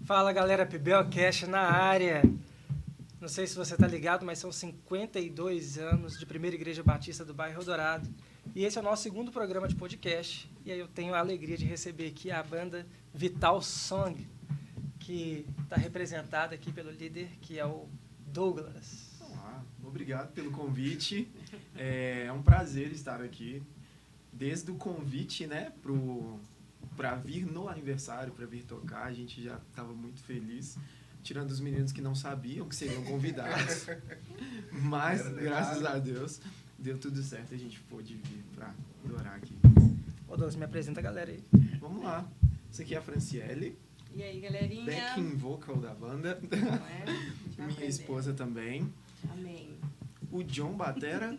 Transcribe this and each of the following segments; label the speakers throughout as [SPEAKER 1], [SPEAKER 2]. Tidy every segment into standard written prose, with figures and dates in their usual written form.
[SPEAKER 1] Fala galera, Pibelcast na área. Não sei se você está ligado, mas são 52 anos de Primeira Igreja Batista do bairro Dourado. E esse é o nosso segundo programa de podcast. E aí eu tenho a alegria de receber aqui a banda Vital Song, que está representada aqui pelo líder, que é o Douglas.
[SPEAKER 2] Olá, obrigado pelo convite. É um prazer estar aqui. Desde o convite, né, para vir no aniversário, para vir tocar, a gente já estava muito feliz. Tirando os meninos que não sabiam que seriam convidados. Mas, graças a Deus, deu tudo certo. A gente pôde vir para adorar aqui.
[SPEAKER 1] Ô Douglas, me apresenta a galera aí.
[SPEAKER 2] Vamos lá. Essa aqui é a Franciele.
[SPEAKER 3] E aí, galerinha?
[SPEAKER 2] Backing vocal da banda.
[SPEAKER 3] Não é?
[SPEAKER 2] Minha esposa também.
[SPEAKER 3] Amém.
[SPEAKER 2] O John Batera,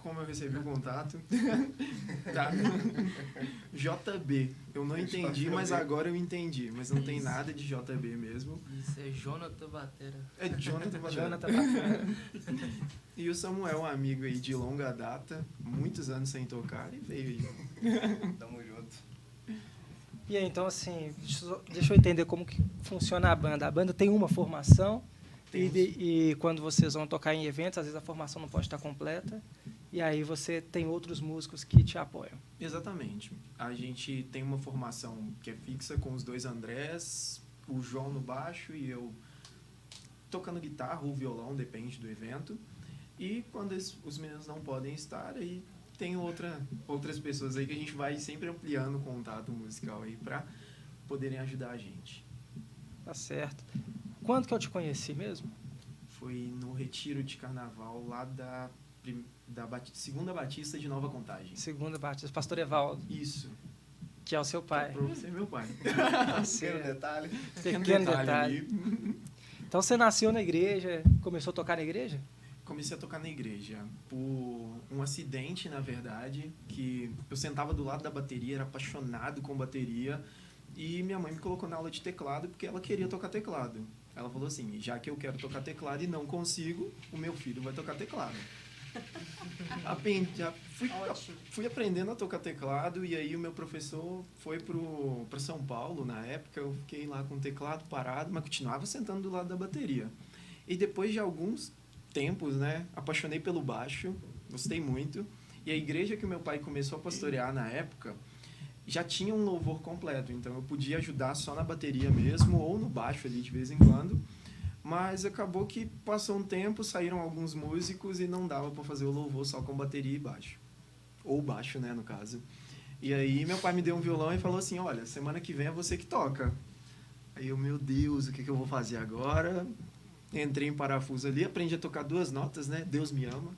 [SPEAKER 2] como eu recebi o contato. Tá. JB. Eu não entendi, mas agora eu entendi. Mas não tem nada de JB mesmo.
[SPEAKER 4] Isso é Jonathan Batera.
[SPEAKER 2] É Jonathan Batera.
[SPEAKER 1] Jonathan Batera.
[SPEAKER 2] E o Samuel, um amigo aí de longa data, muitos anos sem tocar, e veio aí.
[SPEAKER 5] Tamo junto.
[SPEAKER 1] E aí, então, assim, deixa eu entender como que funciona a banda. A banda tem uma formação e quando vocês vão tocar em eventos, às vezes a formação não pode estar completa, e aí você tem outros músicos que te apoiam.
[SPEAKER 2] Exatamente. A gente tem uma formação que é fixa com os dois Andrés, o João no baixo e eu tocando guitarra ou violão, depende do evento. E quando os meninos não podem estar, aí tem outras pessoas aí que a gente vai sempre ampliando o contato musical aí para poderem ajudar a gente.
[SPEAKER 1] Tá certo. Quando que eu te conheci mesmo?
[SPEAKER 2] Foi no retiro de carnaval lá da Segunda Batista de Nova Contagem.
[SPEAKER 1] Segunda Batista, Pastor Evaldo,
[SPEAKER 2] Isso.
[SPEAKER 1] que é o seu pai.
[SPEAKER 2] Pra você, meu pai.
[SPEAKER 1] Tá
[SPEAKER 5] Pequeno
[SPEAKER 1] certo.
[SPEAKER 5] detalhe.
[SPEAKER 1] Pequeno detalhe.
[SPEAKER 2] ali.
[SPEAKER 1] Então você nasceu na igreja, começou a tocar na igreja?
[SPEAKER 2] Comecei a tocar na igreja por um acidente, na verdade, que eu sentava do lado da bateria, era apaixonado com bateria, e minha mãe me colocou na aula de teclado porque ela queria tocar teclado. Ela falou assim, já que eu quero tocar teclado e não consigo, o meu filho vai tocar teclado. Fui aprendendo a tocar teclado, e aí o meu professor foi para São Paulo, na época, eu fiquei lá com o teclado parado, mas continuava sentando do lado da bateria. E depois de alguns tempos, né, apaixonei pelo baixo, gostei muito, e a igreja que o meu pai começou a pastorear na época já tinha um louvor completo, então eu podia ajudar só na bateria mesmo, ou no baixo ali de vez em quando, mas acabou que passou um tempo, saíram alguns músicos e não dava para fazer o louvor só com bateria e baixo, ou baixo, né, no caso. E aí meu pai me deu um violão e falou assim, olha, semana que vem é você que toca. Aí eu, meu Deus, o que eu vou fazer agora? Entrei em parafuso ali, aprendi a tocar 2 notas, né? Deus me ama.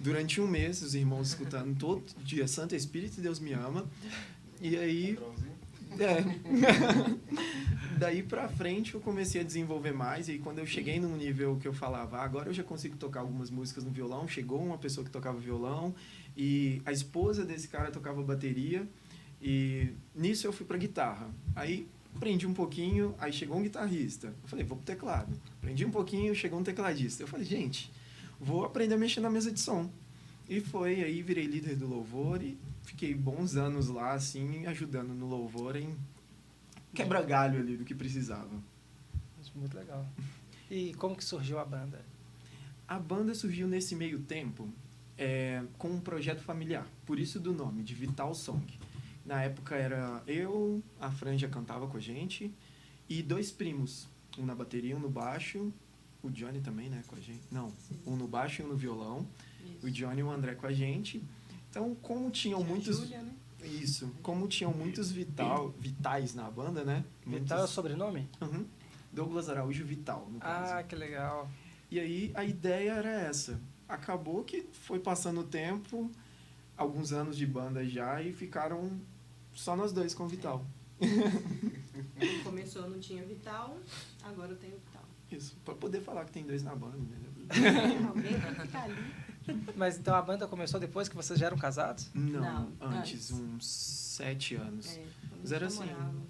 [SPEAKER 2] Durante um mês, os irmãos escutando todo dia Santo Espírito e Deus me ama. E aí... Daí pra frente eu comecei a desenvolver mais, e aí quando eu cheguei num nível que eu falava, agora eu já consigo tocar algumas músicas no violão, chegou uma pessoa que tocava violão, e a esposa desse cara tocava bateria, e nisso eu fui pra guitarra. Aí aprendi um pouquinho, aí chegou um guitarrista. Eu falei, vou pro teclado. Aprendi um pouquinho, chegou um tecladista. Eu falei, gente, vou aprender a mexer na mesa de som. E foi, aí virei líder do louvor e fiquei bons anos lá, assim, ajudando no louvor em quebra galho ali do que precisava.
[SPEAKER 1] Muito legal. E como que surgiu a banda?
[SPEAKER 2] A banda surgiu nesse meio tempo com um projeto familiar, por isso do nome, de Vital Song. Na época era eu, a Fran já cantava com a gente, e 2 primos, um na bateria, um no baixo, o Johnny também, né, com a gente. Não, um no baixo e um no violão,
[SPEAKER 3] Isso.
[SPEAKER 2] o Johnny e o André com a gente. Então, como tinham muitos...
[SPEAKER 3] Júlia, né?
[SPEAKER 2] Isso, como tinham muitos vitais na banda, né?
[SPEAKER 1] Vital é o sobrenome?
[SPEAKER 2] Uhum. Douglas Araújo Vital, no caso.
[SPEAKER 1] Ah, que legal.
[SPEAKER 2] E aí a ideia era essa. Acabou que foi passando o tempo, alguns anos de banda já, e ficaram só nós 2 com o Vital.
[SPEAKER 3] Quando começou não tinha Vital, agora eu tenho Vital.
[SPEAKER 2] Isso, pra poder falar que tem 2 na banda, né?
[SPEAKER 3] Alguém vai ficar ali.
[SPEAKER 1] Mas então a banda começou depois que vocês já eram casados?
[SPEAKER 2] Não,
[SPEAKER 3] Não,
[SPEAKER 2] antes, uns 7 anos.
[SPEAKER 3] Quando
[SPEAKER 2] Mas era
[SPEAKER 3] eles
[SPEAKER 2] assim.
[SPEAKER 3] namoravam.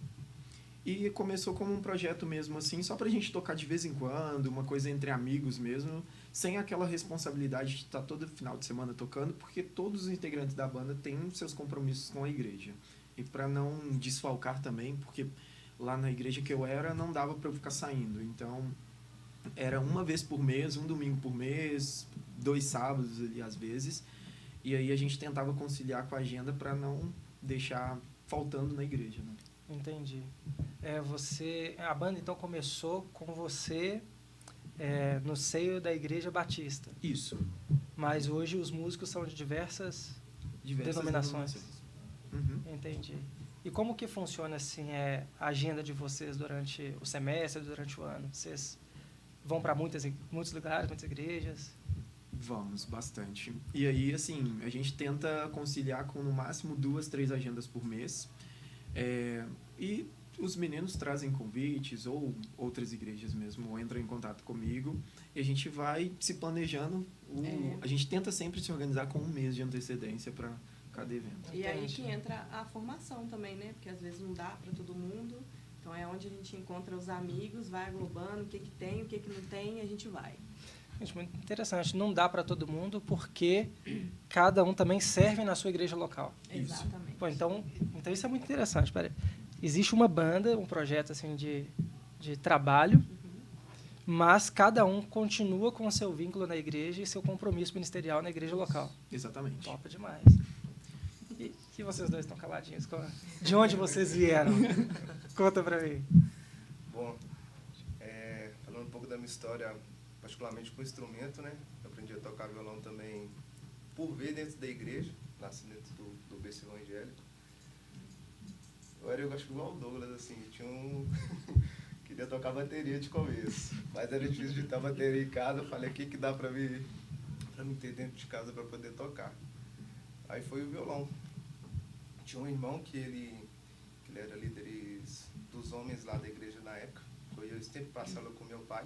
[SPEAKER 2] E começou como um projeto mesmo assim, só pra gente tocar de vez em quando, uma coisa entre amigos mesmo, sem aquela responsabilidade de estar todo final de semana tocando, porque todos os integrantes da banda têm seus compromissos com a igreja. E pra não desfalcar também, porque lá na igreja que eu era, não dava para eu ficar saindo. Então, era uma vez por mês, um domingo por mês, 2 sábados ali às vezes. E aí a gente tentava conciliar com a agenda para não deixar faltando na igreja, né?
[SPEAKER 1] Entendi. A banda então começou com você no seio da Igreja Batista,
[SPEAKER 2] Isso.
[SPEAKER 1] mas hoje os músicos são de diversas denominações.
[SPEAKER 2] Uhum.
[SPEAKER 1] Entendi. E como que funciona assim a agenda de vocês durante o semestre, durante o ano? Vocês vão para muitos lugares, muitas igrejas?
[SPEAKER 2] Vamos, bastante. E aí, assim, a gente tenta conciliar com no máximo 2, 3 agendas por mês. E os meninos trazem convites, ou outras igrejas mesmo, ou entram em contato comigo, e a gente vai se planejando. A gente tenta sempre se organizar com um mês de antecedência para cada evento.
[SPEAKER 3] E aí que entra a formação também, né? Porque às vezes não dá para todo mundo. Então é onde a gente encontra os amigos, vai aglobando o que tem, o que não tem, e a gente vai.
[SPEAKER 1] Gente, muito interessante. Não dá para todo mundo porque cada um também serve na sua igreja local.
[SPEAKER 2] Isso.
[SPEAKER 3] Exatamente.
[SPEAKER 1] Pô, então isso é muito interessante. Peraí. Existe uma banda, um projeto assim de trabalho, mas cada um continua com o seu vínculo na igreja e seu compromisso ministerial na igreja local.
[SPEAKER 2] Exatamente.
[SPEAKER 1] Top demais. E vocês dois estão caladinhos? De onde vocês vieram? Conta pra mim.
[SPEAKER 5] Bom, falando um pouco da minha história, particularmente com o instrumento, né? Eu aprendi a tocar violão também por ver dentro da igreja, nasci dentro do berço evangélico. Eu acho que igual o Douglas, assim, queria tocar bateria de começo, mas era difícil de ter bateria em casa. Eu falei, o que dá pra me ter dentro de casa para poder tocar? Aí foi o violão. Tinha um irmão que ele era líder dos homens lá da igreja na época. Eu sempre passava com meu pai.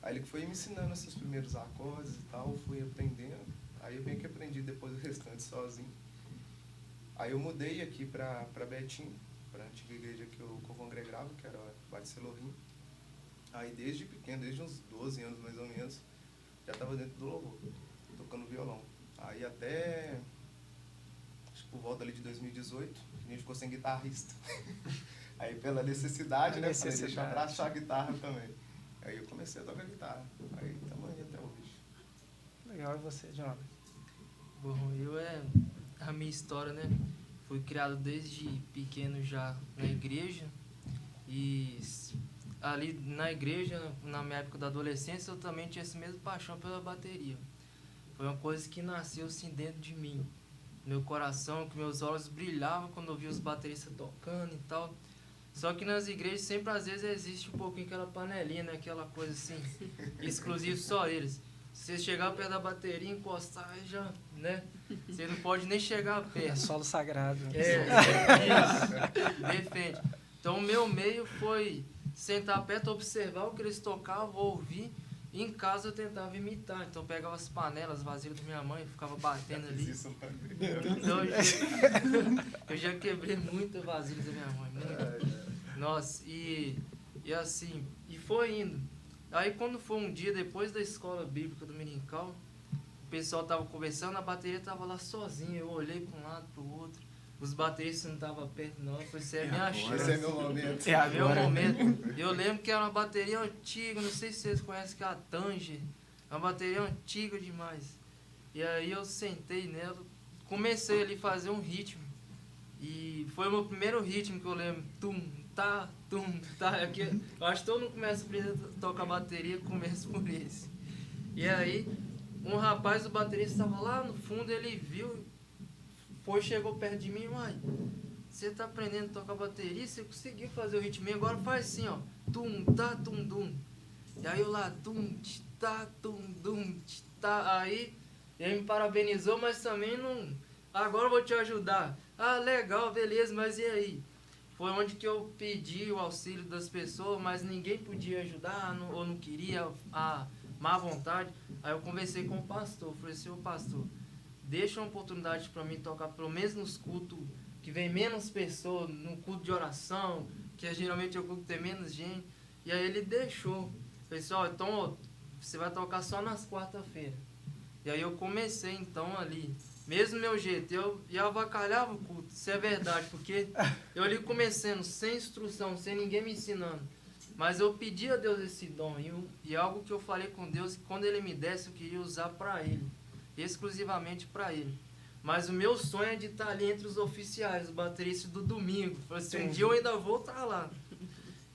[SPEAKER 5] Aí ele foi me ensinando esses primeiros acordes e tal, fui aprendendo. Aí eu bem que aprendi depois o restante sozinho. Aí eu mudei aqui para Betim, para a antiga igreja que eu congregava, que era Barcelohim. Aí desde pequeno, desde uns 12 anos mais ou menos, já estava dentro do louvor, tocando violão. Aí até, acho que por volta ali de 2018, a gente ficou sem guitarrista. Aí pela necessidade, né? Falei, deixa eu abraçar a guitarra também. Aí eu comecei a tocar guitarra. Aí estamos aí até hoje.
[SPEAKER 1] Legal, e você, Jonathan?
[SPEAKER 4] Bom, a minha história, né? Fui criado desde pequeno já na igreja. E ali na igreja, na minha época da adolescência, eu também tinha essa mesma paixão pela bateria. Foi uma coisa que nasceu assim dentro de mim. Meu coração, que meus olhos brilhavam quando eu via os bateristas tocando e tal. Só que nas igrejas sempre às vezes existe um pouquinho aquela panelinha, né? Aquela coisa assim, exclusiva só eles. Se você chegar perto da bateria, encostar, aí já, né? Você não pode nem chegar perto.
[SPEAKER 1] É solo sagrado.
[SPEAKER 4] Isso. Defende. Então o meu meio foi sentar perto, observar o que eles tocavam, ouvir. E em casa eu tentava imitar. Então eu pegava as panelas, vasilhas da minha mãe, ficava batendo ali. Então eu já quebrei muita vasilha da minha mãe. Muito. Nossa, e assim, e foi indo. Aí quando foi um dia depois da escola bíblica dominical, o pessoal tava conversando, a bateria tava lá sozinha. Eu olhei para um lado, para o outro. Os bateristas não estavam perto, não. Eu falei, isso é minha chance.
[SPEAKER 5] Esse é meu momento.
[SPEAKER 1] É agora.
[SPEAKER 4] Meu momento. Eu lembro que era uma bateria antiga, não sei se vocês conhecem, que é a Tanger. Uma bateria antiga demais. E aí eu sentei nela, comecei ali a fazer um ritmo. E foi o meu primeiro ritmo que eu lembro. Tum, tá. Aqui, eu acho que todo mundo começa a aprender a tocar bateria, começa por esse. E aí, um rapaz do baterista estava lá no fundo, ele viu, chegou perto de mim, mãe, você tá aprendendo a tocar bateria, você conseguiu fazer o ritmo, agora faz assim, ó, tum, tá, tum, dum. E aí eu lá, tum, tá, tum, dum, tá, aí ele me parabenizou, mas também não, agora eu vou te ajudar. Ah, legal, beleza, mas e aí? Foi onde que eu pedi o auxílio das pessoas, mas ninguém podia ajudar, ou não queria, a má vontade. Aí eu conversei com o pastor, falei assim, ô pastor, deixa uma oportunidade para mim tocar, pelo menos nos cultos que vem menos pessoas, no culto de oração, que geralmente é o culto que tem menos gente. E aí ele deixou. Falei assim, ó, então você vai tocar só nas quarta-feiras. E aí eu comecei então ali, mesmo meu jeito, eu avacalhava o culto, isso é verdade, porque eu ali começando, sem instrução, sem ninguém me ensinando, mas eu pedi a Deus esse dom, e algo que eu falei com Deus, que quando Ele me desse, eu queria usar para Ele, exclusivamente para Ele. Mas o meu sonho é de estar ali entre os oficiais, os bateristas do domingo. Falei assim, um dia eu ainda vou estar lá.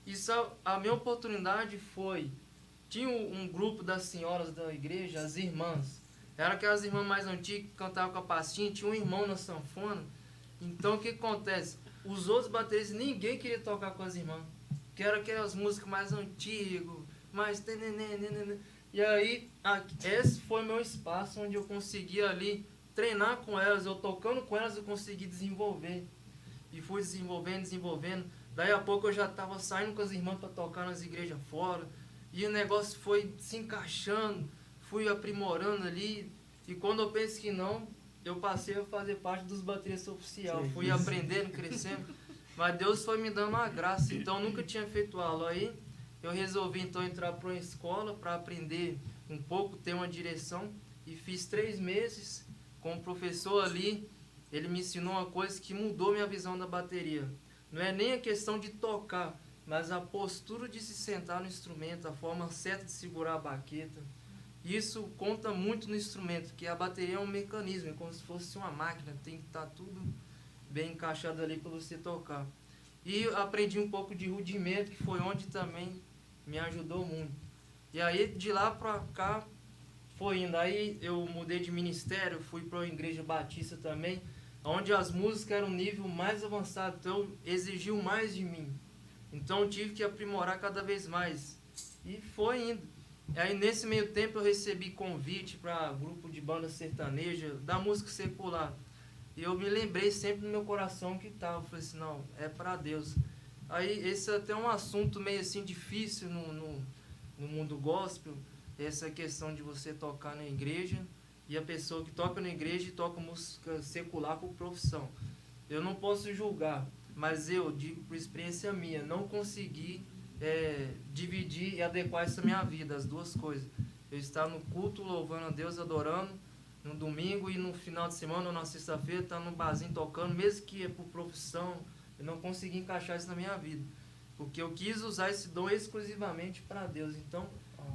[SPEAKER 4] Isso, a minha oportunidade foi... Tinha um grupo das senhoras da igreja, as irmãs. Eram aquelas irmãs mais antigas que cantavam com a pastinha. Tinha um irmão na sanfona. Então, o que acontece? Os outros bateristas, ninguém queria tocar com as irmãs. Que eram aquelas músicas mais antigas, mais... E aí, esse foi meu espaço onde eu conseguia ali... treinar com elas, eu tocando com elas eu consegui desenvolver. E fui desenvolvendo. Daí a pouco eu já estava saindo com as irmãs para tocar nas igrejas fora. E o negócio foi se encaixando, fui aprimorando ali. E quando eu penso que não, eu passei a fazer parte dos bateristas oficiais. Fui aprendendo, crescendo. Mas Deus foi me dando uma graça. Então eu nunca tinha feito aula. Aí eu resolvi então entrar para uma escola para aprender um pouco, ter uma direção. E fiz 3 meses. Com o professor ali, ele me ensinou uma coisa que mudou minha visão da bateria. Não é nem a questão de tocar, mas a postura de se sentar no instrumento, a forma certa de segurar a baqueta. Isso conta muito no instrumento, que a bateria é um mecanismo, é como se fosse uma máquina, tem que estar tudo bem encaixado ali para você tocar. E aprendi um pouco de rudimento, que foi onde também me ajudou muito. E aí, de lá para cá, foi indo. Aí eu mudei de ministério, fui para a Igreja Batista também, onde as músicas eram um nível mais avançado, então exigiu mais de mim. Então eu tive que aprimorar cada vez mais. E foi indo. Aí nesse meio tempo eu recebi convite para grupo de banda sertaneja, da música secular. E eu me lembrei sempre no meu coração que estava. Falei assim, não, é para Deus. Aí esse é até um assunto meio assim difícil no mundo gospel, essa questão de você tocar na igreja e a pessoa que toca na igreja e toca música secular por profissão. Eu não posso julgar, mas eu digo por experiência minha, não consegui dividir e adequar essa minha vida, as duas coisas. Eu estar no culto louvando a Deus, adorando, no domingo e no final de semana ou na sexta-feira estar no barzinho tocando, mesmo que é por profissão, eu não consegui encaixar isso na minha vida, porque eu quis usar esse dom exclusivamente para Deus. Então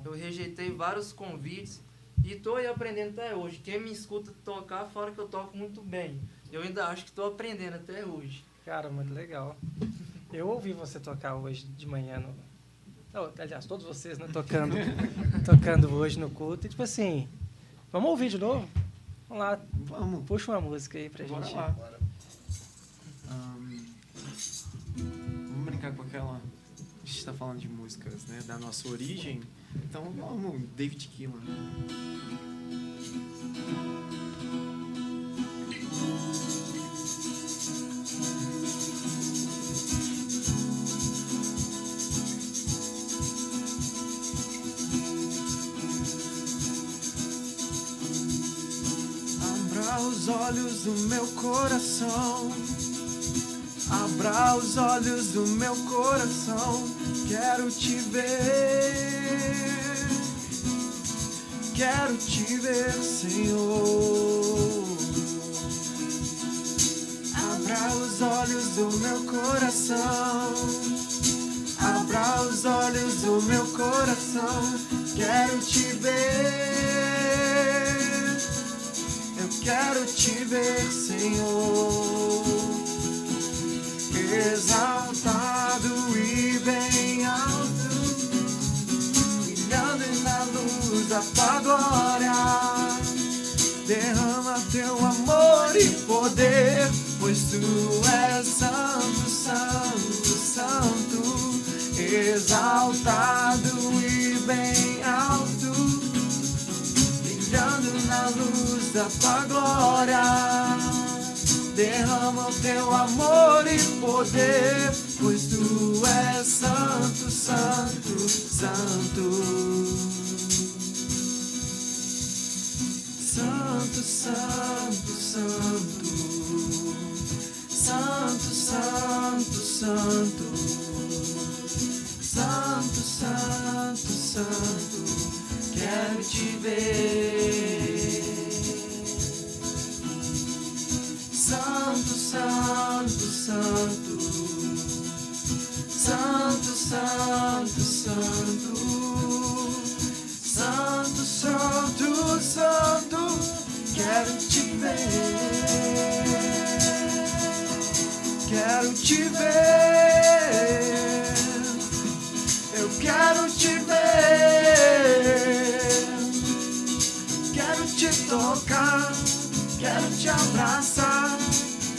[SPEAKER 4] eu rejeitei vários convites e estou aí aprendendo até hoje. Quem me escuta tocar fala que eu toco muito bem. Eu ainda acho que estou aprendendo até hoje.
[SPEAKER 1] Cara, muito legal. Eu ouvi você tocar hoje de manhã aliás, todos vocês, né, tocando hoje no culto. E tipo assim, vamos ouvir de novo? Vamos lá.
[SPEAKER 2] Vamos.
[SPEAKER 1] Puxa uma música aí pra
[SPEAKER 2] Bora
[SPEAKER 1] gente.
[SPEAKER 2] lá. Vamos brincar com aquela... A gente está falando de músicas, né, da nossa origem. Então vamos, David Keelan. Abra os olhos do meu coração. Abra os olhos do meu coração. Quero te ver. Quero te ver, Senhor. Abra os olhos do meu coração. Abra os olhos do meu coração. Quero te ver. Eu quero te ver, Senhor. Exaltado e bem alto, brilhando na luz da tua glória. Derrama teu amor e poder, pois tu és santo, santo, santo. Exaltado e bem alto, brilhando na luz da tua glória. Derrama o teu amor e poder, pois tu és santo, santo, santo. Santo, santo, santo. Santo, santo, santo. Santo, santo, santo. Quero te ver. Santo, santo, santo. Santo, santo, santo. Santo, santo, santo. Quero te ver. Quero te ver. Eu quero te ver. Quero te tocar. Quero te abraçar.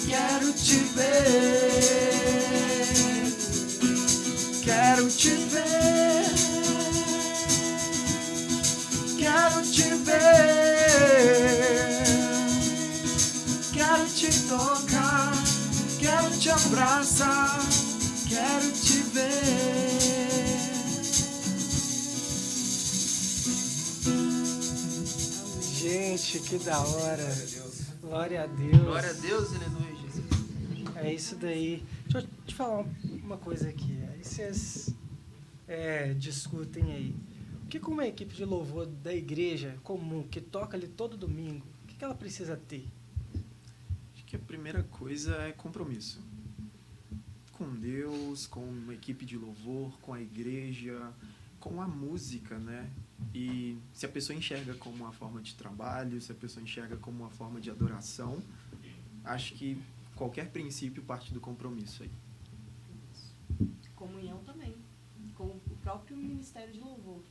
[SPEAKER 2] Quero te ver. Quero te ver. Quero te ver. Quero te tocar. Quero te abraçar. Quero te ver.
[SPEAKER 1] Gente, que da hora.
[SPEAKER 5] Glória a Deus.
[SPEAKER 1] Glória a Deus.
[SPEAKER 4] Glória a Deus, aleluia, Jesus.
[SPEAKER 1] É isso daí. Deixa eu te falar uma coisa aqui. Aí vocês discutem aí. O que uma equipe de louvor da igreja comum, que toca ali todo domingo, o que ela precisa ter?
[SPEAKER 2] Acho que a primeira coisa é compromisso. Com Deus, com uma equipe de louvor, com a igreja, com a música, né? E se a pessoa enxerga como uma forma de trabalho, se a pessoa enxerga como uma forma de adoração, acho que qualquer princípio parte do compromisso aí.
[SPEAKER 3] Comunhão também, com o próprio ministério de louvor.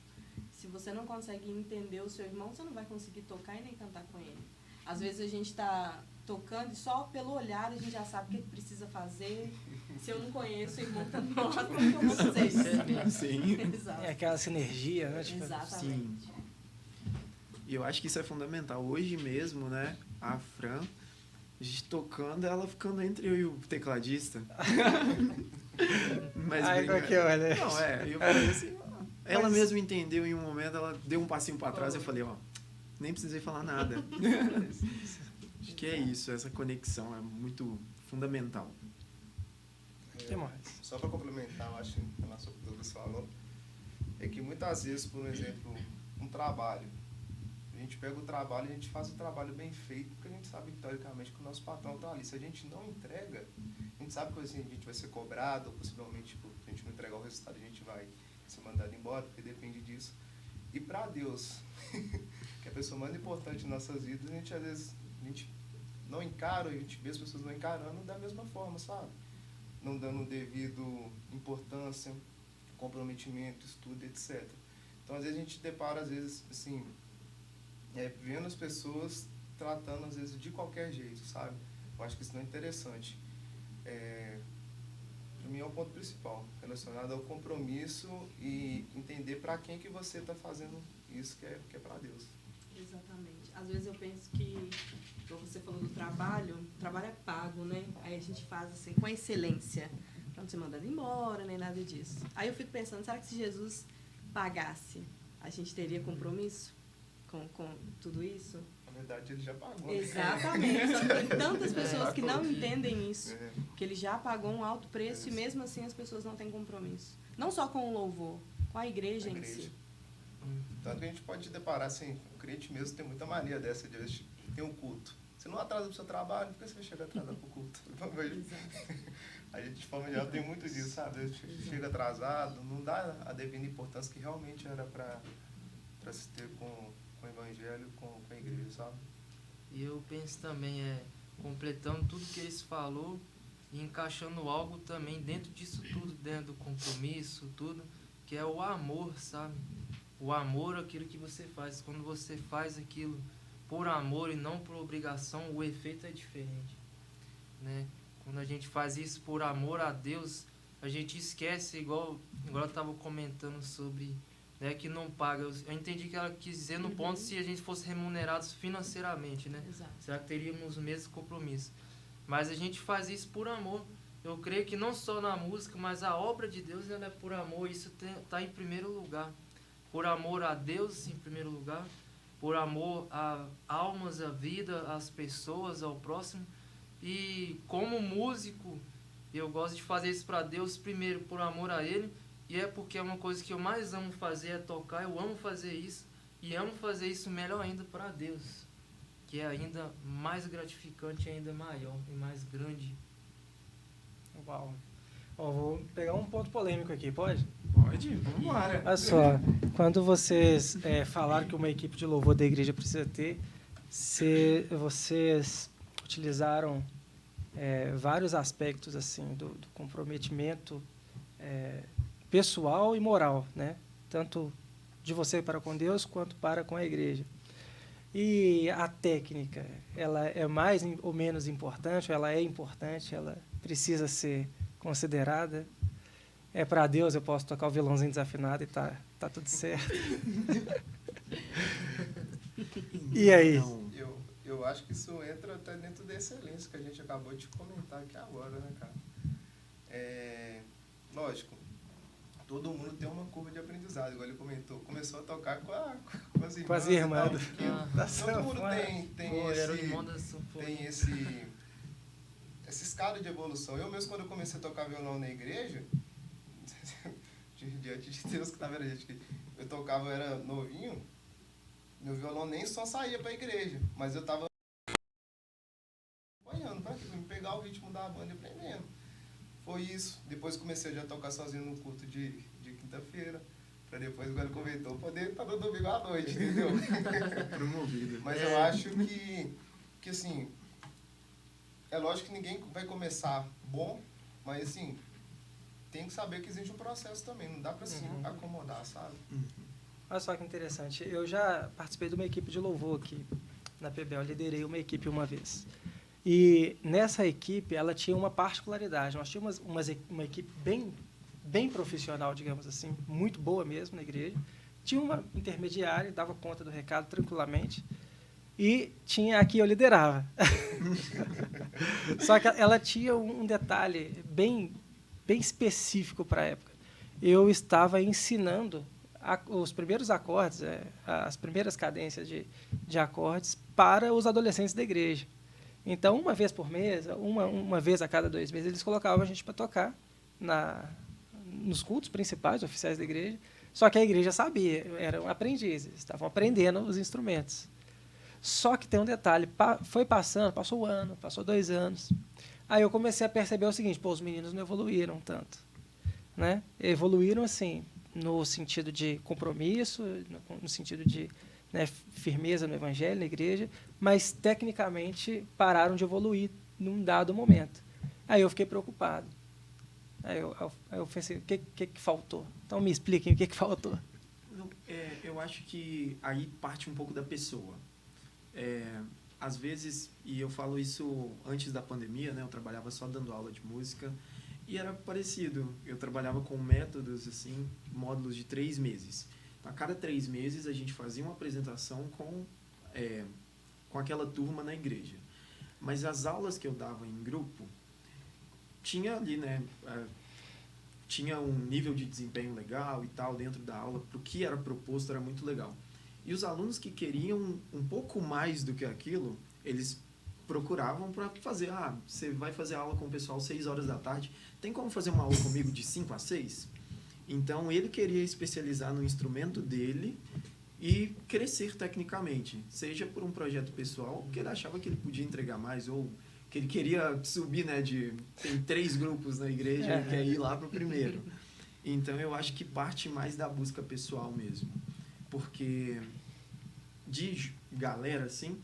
[SPEAKER 3] Se você não consegue entender o seu irmão, você não vai conseguir tocar e nem cantar com ele. Às vezes a gente está tocando e só pelo olhar a gente já sabe o que ele precisa fazer. Se eu não conheço o irmão, nossa, como que eu vou fazer isso?
[SPEAKER 2] Sim.
[SPEAKER 3] Exato.
[SPEAKER 1] É aquela sinergia, né? Tipo,
[SPEAKER 3] Exatamente.
[SPEAKER 2] E eu acho que isso é fundamental. Hoje mesmo, né, a Fran, a gente tocando, ela ficando entre eu e o tecladista. Mas
[SPEAKER 1] ai, qual que olha?
[SPEAKER 2] Não, eu falei assim, ela
[SPEAKER 1] Mas-
[SPEAKER 2] mesma entendeu em um momento, ela deu um passinho pra trás, eu falei, ó, nem precisei falar nada. Acho que é isso, essa conexão é muito fundamental.
[SPEAKER 1] O que mais?
[SPEAKER 5] Só para complementar, eu acho, em relação ao que o Douglas falou, é que muitas vezes, por exemplo, um trabalho, a gente pega o trabalho e a gente faz o trabalho bem feito, porque a gente sabe, teoricamente, que o nosso patrão está ali. Se a gente não entrega, a gente sabe que assim, a gente vai ser cobrado, ou possivelmente, se a gente não entregar o resultado, a gente vai ser mandado embora, porque depende disso. E para Deus, que é a pessoa mais importante em nossas vidas, a gente às vezes não encara, a gente vê as pessoas não encarando da mesma forma, sabe? Não dando devido importância, comprometimento, estudo, etc. Então, às vezes, a gente depara, às vezes, assim, vendo as pessoas tratando, às vezes, de qualquer jeito, sabe? Eu acho que isso não é interessante. Para mim, é o ponto principal, relacionado ao compromisso e entender para quem que você está fazendo isso, que é para Deus.
[SPEAKER 3] Exatamente. Às vezes eu penso que, como você falou do trabalho, o trabalho é pago, né? Aí a gente faz assim, com excelência, pra não ser mandado embora, nem nada disso. Aí eu fico pensando, será que se Jesus pagasse, a gente teria compromisso com tudo isso?
[SPEAKER 5] Na verdade, ele já pagou. né?
[SPEAKER 3] Exatamente. Só que tem tantas pessoas que não entendem isso,
[SPEAKER 5] É.
[SPEAKER 3] que ele já pagou um alto preço e mesmo assim as pessoas não têm compromisso. Não só com o louvor, com a igreja
[SPEAKER 5] A
[SPEAKER 3] em
[SPEAKER 5] igreja.
[SPEAKER 3] si.
[SPEAKER 5] Tanto que a gente pode deparar, assim, o crente mesmo tem muita mania dessa, de vezes tem um culto. Você não atrasa pro seu trabalho, por que você vai chegar atrasado pro culto?
[SPEAKER 3] Exato.
[SPEAKER 5] A gente, de forma geral, tem muito disso, sabe? Chega atrasado, não dá a devida importância que realmente era para se ter com o evangelho, com a igreja, sabe?
[SPEAKER 4] E eu penso também, completando tudo que eles falou e encaixando algo também dentro disso tudo, dentro do compromisso, tudo, que é o amor, sabe? O amor, aquilo que você faz. Quando você faz aquilo por amor e não por obrigação, o efeito é diferente, né? Quando a gente faz isso por amor a Deus, a gente esquece, igual eu estava comentando sobre, né, que não paga. Eu entendi que ela quis dizer no ponto se a gente fosse remunerados financeiramente, né?
[SPEAKER 3] Exato.
[SPEAKER 4] Será que teríamos os mesmos compromissos? Mas a gente faz isso por amor. Eu creio que não só na música, mas a obra de Deus ela é por amor. Isso está em primeiro lugar. Por amor a Deus, em primeiro lugar. Por amor a almas, a vida, às pessoas, ao próximo. E como músico, eu gosto de fazer isso para Deus, primeiro por amor a Ele. E é porque é uma coisa que eu mais amo fazer, é tocar. Eu amo fazer isso. E amo fazer isso melhor ainda para Deus. que é ainda mais gratificante e ainda maior e mais grande.
[SPEAKER 1] Uau. Ó, vou pegar um ponto polêmico aqui, pode?
[SPEAKER 2] Pode, vamos embora.
[SPEAKER 1] Olha só, quando vocês falaram que uma equipe de louvor da igreja precisa ter, vocês utilizaram vários aspectos assim do comprometimento pessoal e moral, né? Tanto de você para com Deus quanto para com a igreja. E a técnica, ela é mais ou menos importante? Ela é importante? Ela precisa ser considerada? Para Deus eu posso tocar o violãozinho desafinado e tá tudo certo. E aí?
[SPEAKER 5] Eu acho que isso entra até dentro da excelência que a gente acabou de comentar aqui agora, né, cara? Lógico, todo mundo tem uma curva de aprendizado, igual ele comentou. Começou a tocar com as irmãs.
[SPEAKER 1] Com as irmãs.
[SPEAKER 5] Todo mundo tem esse escada de evolução. Eu mesmo, quando eu comecei a tocar violão na igreja, diante de Deus que tá vendo a gente, eu tocava, eu era novinho, meu violão nem só saía pra igreja, mas eu tava acompanhando, pra me pegar o ritmo da banda e aprendendo. Foi isso. Depois comecei a já tocar sozinho no culto de quinta-feira, pra depois, agora comentou, poder estar no domingo à noite, entendeu?
[SPEAKER 2] Promovido.
[SPEAKER 5] Mas eu acho que assim, é lógico que ninguém vai começar bom, mas assim, tem que saber que existe um processo também, não dá pra se acomodar, sabe?
[SPEAKER 1] Olha só que interessante. Eu já participei de uma equipe de louvor aqui na PBL, liderei uma equipe uma vez. E nessa equipe, ela tinha uma particularidade. Nós tínhamos uma equipe bem profissional, digamos assim, muito boa mesmo na igreja. Tinha uma intermediária, dava conta do recado tranquilamente. E tinha aqui, eu liderava. Só que ela tinha um detalhe bem específico para a época. Eu estava ensinando os primeiros acordes, as primeiras cadências de acordes para os adolescentes da igreja. Então, uma vez por mês, uma vez a cada 2 meses, eles colocavam a gente para tocar nos cultos principais, oficiais da igreja. Só que a igreja sabia, eram aprendizes, estavam aprendendo os instrumentos. Só que tem um detalhe, passou um ano, passou 2 anos. Aí eu comecei a perceber o seguinte, os meninos não evoluíram tanto, né? Evoluíram, assim, no sentido de compromisso, no sentido de firmeza no evangelho, na igreja, mas, tecnicamente, pararam de evoluir num dado momento. Aí eu fiquei preocupado. Aí eu pensei, o que faltou? Então, me expliquem o que faltou.
[SPEAKER 2] Eu acho que aí parte um pouco da pessoa. Às vezes, e eu falo isso antes da pandemia, né? Eu trabalhava só dando aula de música e era parecido. Eu trabalhava com métodos, assim, módulos de 3 meses. A cada 3 meses a gente fazia uma apresentação com aquela turma na igreja. Mas as aulas que eu dava em grupo, tinha ali, né? Tinha um nível de desempenho legal e tal dentro da aula, para o que era proposto era muito legal. E os alunos que queriam um pouco mais do que aquilo, eles procuravam para fazer, você vai fazer aula com o pessoal 6 horas da tarde, tem como fazer uma aula comigo de 5 a 6? Então, ele queria especializar no instrumento dele e crescer tecnicamente, seja por um projeto pessoal, que ele achava que ele podia entregar mais, ou que ele queria subir, né, tem 3 grupos na igreja, ele quer ir lá para o primeiro. Então, eu acho que parte mais da busca pessoal mesmo. Porque de galera, assim,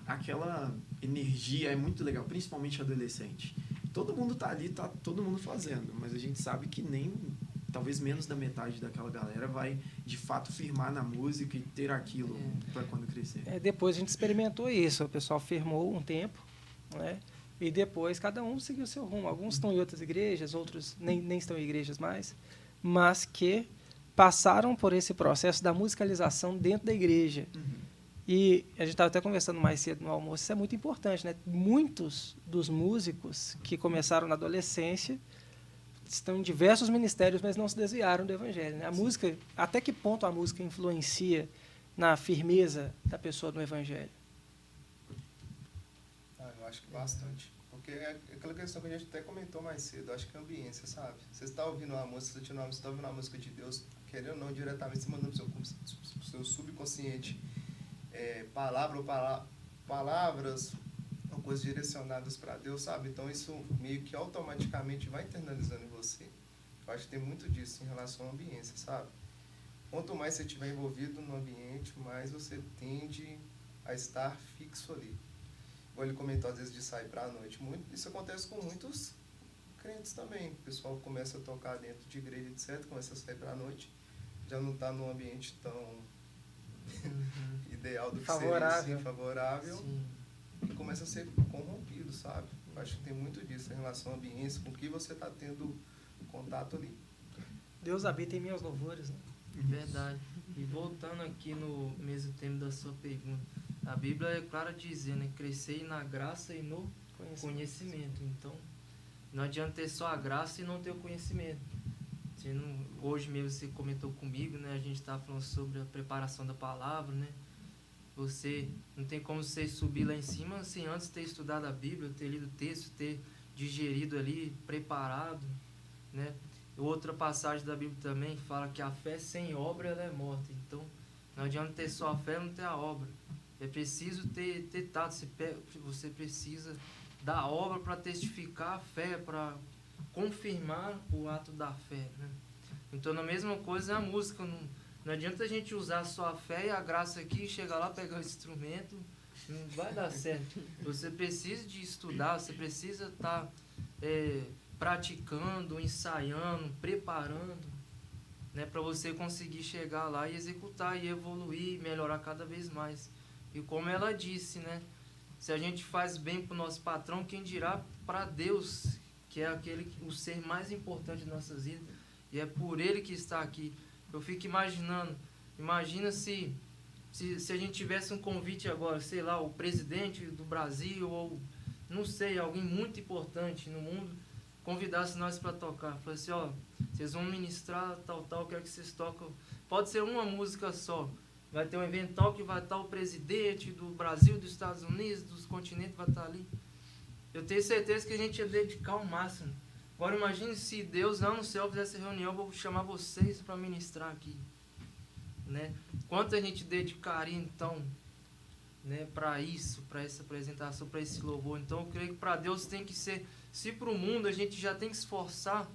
[SPEAKER 2] aquela energia é muito legal, principalmente adolescente. Todo mundo tá ali, tá todo mundo fazendo, mas a gente sabe que talvez menos da metade daquela galera vai, de fato, firmar na música e ter aquilo para quando crescer.
[SPEAKER 1] Depois a gente experimentou isso, o pessoal firmou um tempo, né? E depois cada um seguiu o seu rumo. Alguns estão em outras igrejas, outros nem estão em igrejas mais, mas que passaram por esse processo da musicalização dentro da igreja. E a gente estava até conversando mais cedo no almoço, isso é muito importante, né? Muitos dos músicos que começaram na adolescência estão em diversos ministérios, mas não se desviaram do evangelho, né? A música, até que ponto a música influencia na firmeza da pessoa no evangelho?
[SPEAKER 5] Eu acho que bastante. Porque é aquela questão que a gente até comentou mais cedo, acho que é a ambiência, sabe? Você está ouvindo uma música, você está ouvindo uma música de Deus, querendo ou não, diretamente, você mandando pro seu subconsciente, palavra palavras ou coisas direcionadas para Deus, sabe? Então isso meio que automaticamente vai internalizando em você. Eu acho que tem muito disso em relação à ambiência, sabe? Quanto mais você estiver envolvido no ambiente, mais você tende a estar fixo ali. Igual ele comentou às vezes de sair para a noite. Isso acontece com muitos crentes também. O pessoal começa a tocar dentro de igreja, etc. Começa a sair para a noite. Já não está num ambiente tão ideal do que
[SPEAKER 1] Favorável.
[SPEAKER 5] seria, assim, favorável.
[SPEAKER 4] Sim.
[SPEAKER 5] E começa a ser corrompido, sabe? Eu acho que tem muito disso em relação à ambiência, com que você está tendo contato ali.
[SPEAKER 1] Deus habita em meus louvores, né?
[SPEAKER 4] Verdade. E voltando aqui no mesmo tema da sua pergunta, a Bíblia é clara dizendo, né? Crescer na graça e no conhecimento. Então, não adianta ter só a graça e não ter o conhecimento. Hoje mesmo você comentou comigo, né? A gente estava falando sobre a preparação da palavra, né? Você não tem como você subir lá em cima sem antes ter estudado a Bíblia, ter lido o texto, ter digerido ali, preparado, né? Outra passagem da Bíblia também fala que a fé sem obra ela é morta. Então, não adianta ter só a fé e não ter a obra. É preciso ter tato. Você precisa da obra para testificar a fé, para confirmar o ato da fé, né? Então, a mesma coisa é a música. Não adianta a gente usar só a fé e a graça aqui, chegar lá, pegar o instrumento, não vai dar certo. Você precisa de estudar, você precisa estar praticando, ensaiando, preparando, né, para você conseguir chegar lá e executar, e evoluir, melhorar cada vez mais. E como ela disse, né, se a gente faz bem para o nosso patrão, quem dirá para Deus, que é o ser mais importante de nossas vidas, e é por ele que está aqui. Eu fico imaginando, imagina se a gente tivesse um convite agora, sei lá, o presidente do Brasil, ou não sei, alguém muito importante no mundo, convidasse nós para tocar. Falasse, ó, vocês vão ministrar tal, quero que vocês tocam. Pode ser uma música só. Vai ter um evento tal que vai estar o presidente do Brasil, dos Estados Unidos, dos continentes, vai estar ali. Eu tenho certeza que a gente ia dedicar o máximo. Agora imagine se Deus lá no céu fizesse reunião, eu vou chamar vocês para ministrar aqui, né? Quanto a gente dedicaria então, né, para isso, para essa apresentação, para esse louvor? Então eu creio que para Deus tem que ser, se para o mundo a gente já tem que esforçar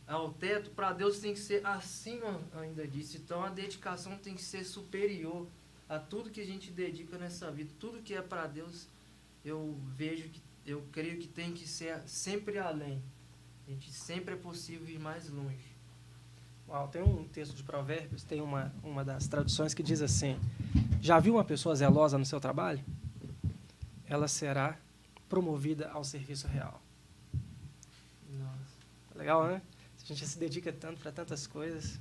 [SPEAKER 4] ao teto, para Deus tem que ser acima ainda disso. Então a dedicação tem que ser superior a tudo que a gente dedica nessa vida. Tudo que é para Deus, eu creio que tem que ser sempre além. A gente sempre é possível ir mais longe.
[SPEAKER 1] Uau, tem um texto de Provérbios, tem uma das traduções que diz assim: já viu uma pessoa zelosa no seu trabalho? Ela será promovida ao serviço real.
[SPEAKER 4] Nossa.
[SPEAKER 1] Legal, né? A gente se dedica tanto para tantas coisas,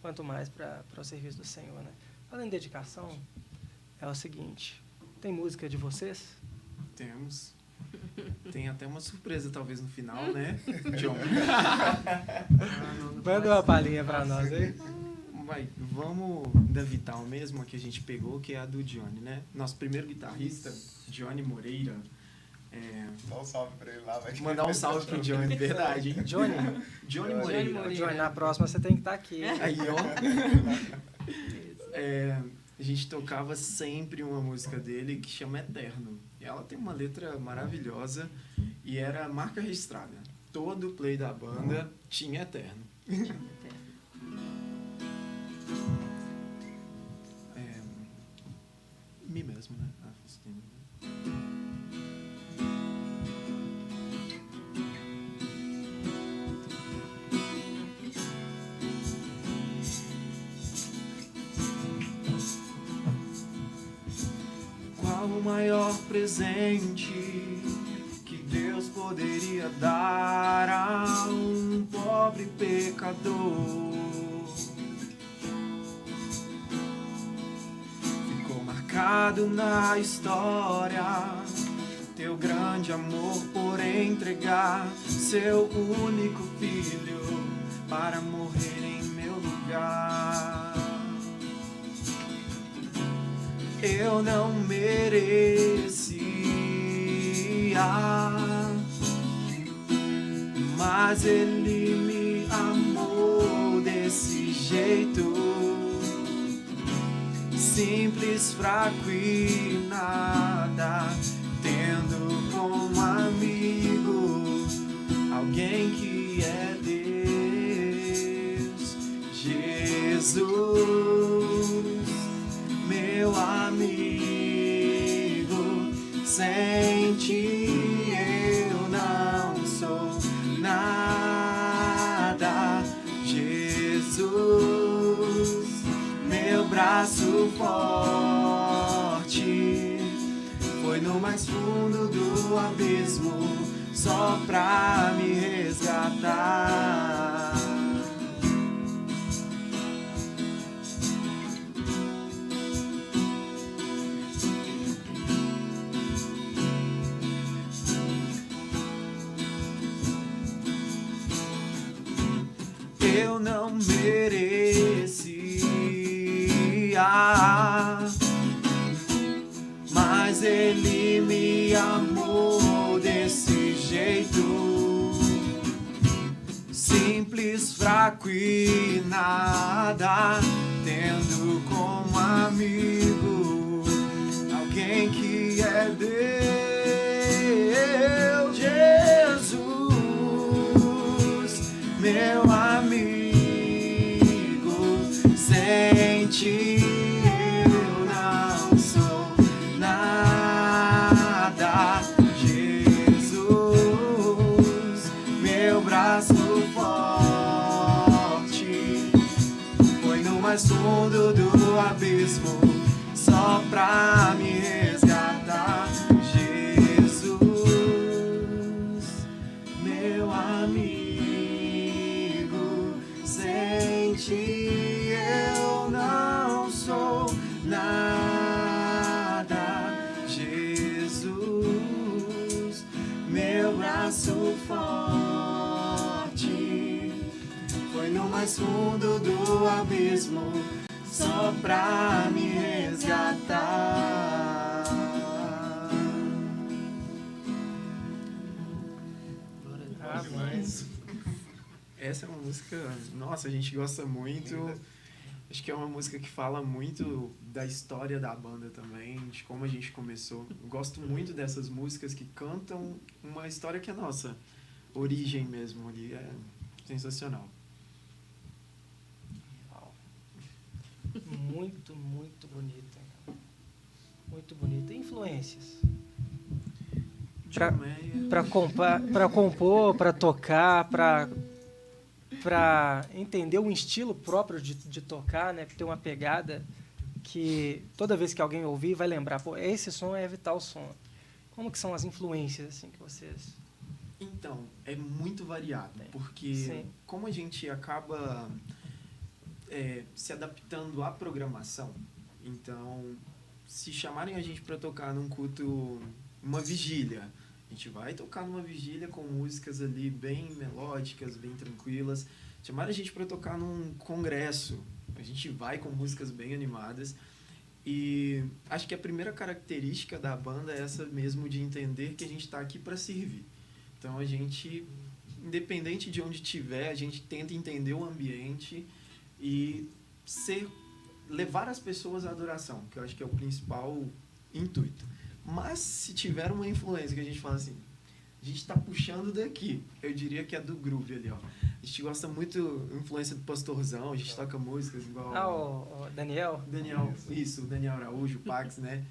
[SPEAKER 1] quanto mais para o serviço do Senhor, né? Falando em dedicação, é o seguinte: tem música de vocês?
[SPEAKER 2] Temos. Tem até uma surpresa, talvez, no final, né, John?
[SPEAKER 1] Manda uma palhinha para nós aí.
[SPEAKER 2] Vamos da Vital mesmo, a que a gente pegou, que é a do Johnny, né? Nosso primeiro guitarrista, Johnny Moreira.
[SPEAKER 5] Dá um salve pra ele lá, vai.
[SPEAKER 2] Mandar um salve pro Johnny, verdade, hein? Johnny Moreira.
[SPEAKER 1] Johnny, na próxima você tem que estar aqui, hein?
[SPEAKER 2] Aí, ó. A gente tocava sempre uma música dele que chama Eterno. E ela tem uma letra maravilhosa e era marca registrada. Todo play da banda tinha Eterno. Mi mesmo, né? Qual o maior presente que Deus poderia dar a um pobre pecador? Ficou marcado na história teu grande amor por entregar seu único filho para morrer em meu lugar. Eu não merecia, mas Ele me amou desse jeito. simples, fraco e nada, tendo como amigo alguém que é Deus, Jesus, meu amigo, sem ti eu não sou nada, Jesus, meu braço forte, foi no mais fundo do abismo só pra me resgatar. Eu não merecia, mas ele me amou desse jeito, simples, fraco e nada, tendo como amigo alguém que é Deus, Jesus, meu amigo, sem ti eu não sou nada, Jesus, meu braço forte, foi no mais fundo do abismo só pra me resgatar, Jesus, meu amigo, sem ti eu não sou nada, Jesus, meu braço forte, foi no mais fundo do abismo só pra me resgatar.
[SPEAKER 1] Ah,
[SPEAKER 5] Demais.
[SPEAKER 2] Essa é uma música, nossa, a gente gosta muito. Acho que é uma música que fala muito da história da banda também, de como a gente começou. Eu gosto muito dessas músicas que cantam uma história que é nossa, origem mesmo ali, é sensacional.
[SPEAKER 1] Muito, muito bonita. Muito bonita. Influências.
[SPEAKER 2] John Mayer.
[SPEAKER 1] Para compor, para tocar, para entender um estilo próprio de tocar, né? Ter uma pegada que toda vez que alguém ouvir vai lembrar, pô, esse som é Vital Som. Como que são as influências assim que vocês...
[SPEAKER 2] Então, é muito variado, porque
[SPEAKER 1] Sim.
[SPEAKER 2] como a gente acaba se adaptando à programação, então, se chamarem a gente para tocar num culto, uma vigília, a gente vai tocar numa vigília com músicas ali bem melódicas, bem tranquilas. Chamaram a gente para tocar num congresso, a gente vai com músicas bem animadas. E acho que a primeira característica da banda é essa mesmo, de entender que a gente está aqui para servir. Então a gente, independente de onde estiver, a gente tenta entender o ambiente e levar as pessoas à adoração, que eu acho que é o principal intuito. Mas se tiver uma influência que a gente fala assim, a gente está puxando daqui, eu diria que é do groove ali, ó. A gente gosta muito da influência do Pastorzão, a gente toca músicas igual...
[SPEAKER 1] Ah, o Daniel?
[SPEAKER 2] Daniel, isso, o Daniel Araújo, o Pax, né?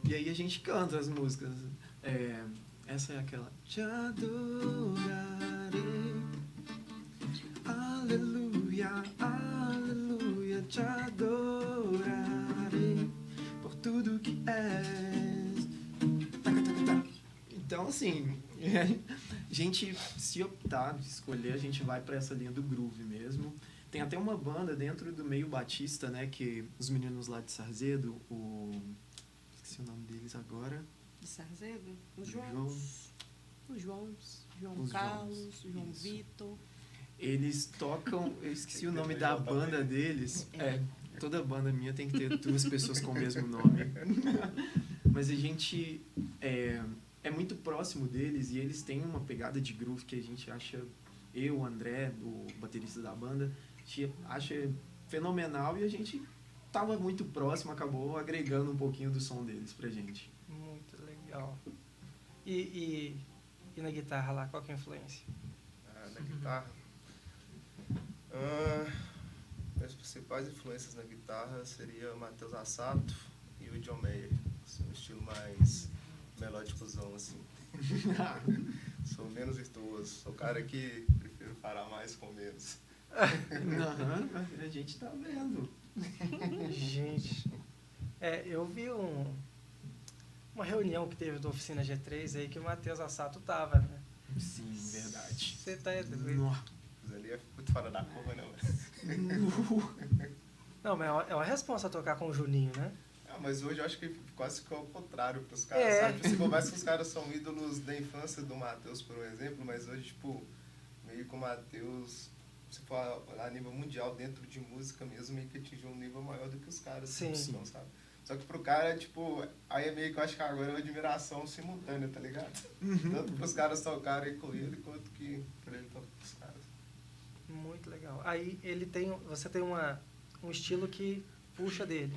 [SPEAKER 2] E aí a gente canta as músicas. Essa é aquela... Te adorarei, aleluia, aleluia, te adorarei por tudo que és. Então, assim, a gente, se optar, escolher, a gente vai para essa linha do groove mesmo. Tem até uma banda dentro do meio batista, né, que os meninos lá de Sarzedo, esqueci o nome deles agora.
[SPEAKER 3] De Sarzedo? Os
[SPEAKER 2] João.
[SPEAKER 3] João
[SPEAKER 2] Os
[SPEAKER 3] Carlos,
[SPEAKER 2] Joãos,
[SPEAKER 3] o João
[SPEAKER 2] isso.
[SPEAKER 3] Vitor.
[SPEAKER 2] Eles tocam, eu esqueci o
[SPEAKER 5] Tem que
[SPEAKER 2] nome
[SPEAKER 5] ter
[SPEAKER 2] da
[SPEAKER 5] J
[SPEAKER 2] banda
[SPEAKER 5] também.
[SPEAKER 2] deles. Toda banda minha tem que ter duas pessoas com o mesmo nome. Mas a gente é muito próximo deles e eles têm uma pegada de groove que a gente acha, eu, o André, o baterista da banda, a gente acha fenomenal e a gente tava muito próximo, acabou agregando um pouquinho do som deles pra gente.
[SPEAKER 1] Muito legal. E na guitarra lá, qual que é a influência?
[SPEAKER 5] Na guitarra. As principais influências na guitarra seria o Matheus Assato e o John Mayer. Assim, um estilo mais melódicozão, assim. Sou menos virtuoso. Sou o cara que prefiro parar mais com menos.
[SPEAKER 2] A gente tá vendo.
[SPEAKER 1] Gente, eu vi uma reunião que teve da Oficina G3 aí que o Matheus Assato tava, né?
[SPEAKER 2] Sim, verdade.
[SPEAKER 1] Você tá doido.
[SPEAKER 2] Nossa.
[SPEAKER 5] Mas ali é muito fora da curva, não.
[SPEAKER 1] Não, mas é uma responsa tocar com o Juninho, né?
[SPEAKER 5] Mas hoje eu acho que quase ficou ao contrário pros caras,
[SPEAKER 1] É.
[SPEAKER 5] sabe? Tipo, por mais que os caras são ídolos da infância do Matheus, por exemplo, mas hoje, tipo, meio que o Matheus, se for a nível mundial, dentro de música mesmo, meio que atingiu um nível maior do que os caras.
[SPEAKER 1] Sim.
[SPEAKER 5] Então, sabe? Só que pro cara, tipo, aí é meio que eu acho que agora é uma admiração simultânea, tá ligado? Tanto pros caras tocarem com ele, quanto que pra ele tocar com os caras.
[SPEAKER 1] Muito legal. Aí você tem um estilo que puxa dele.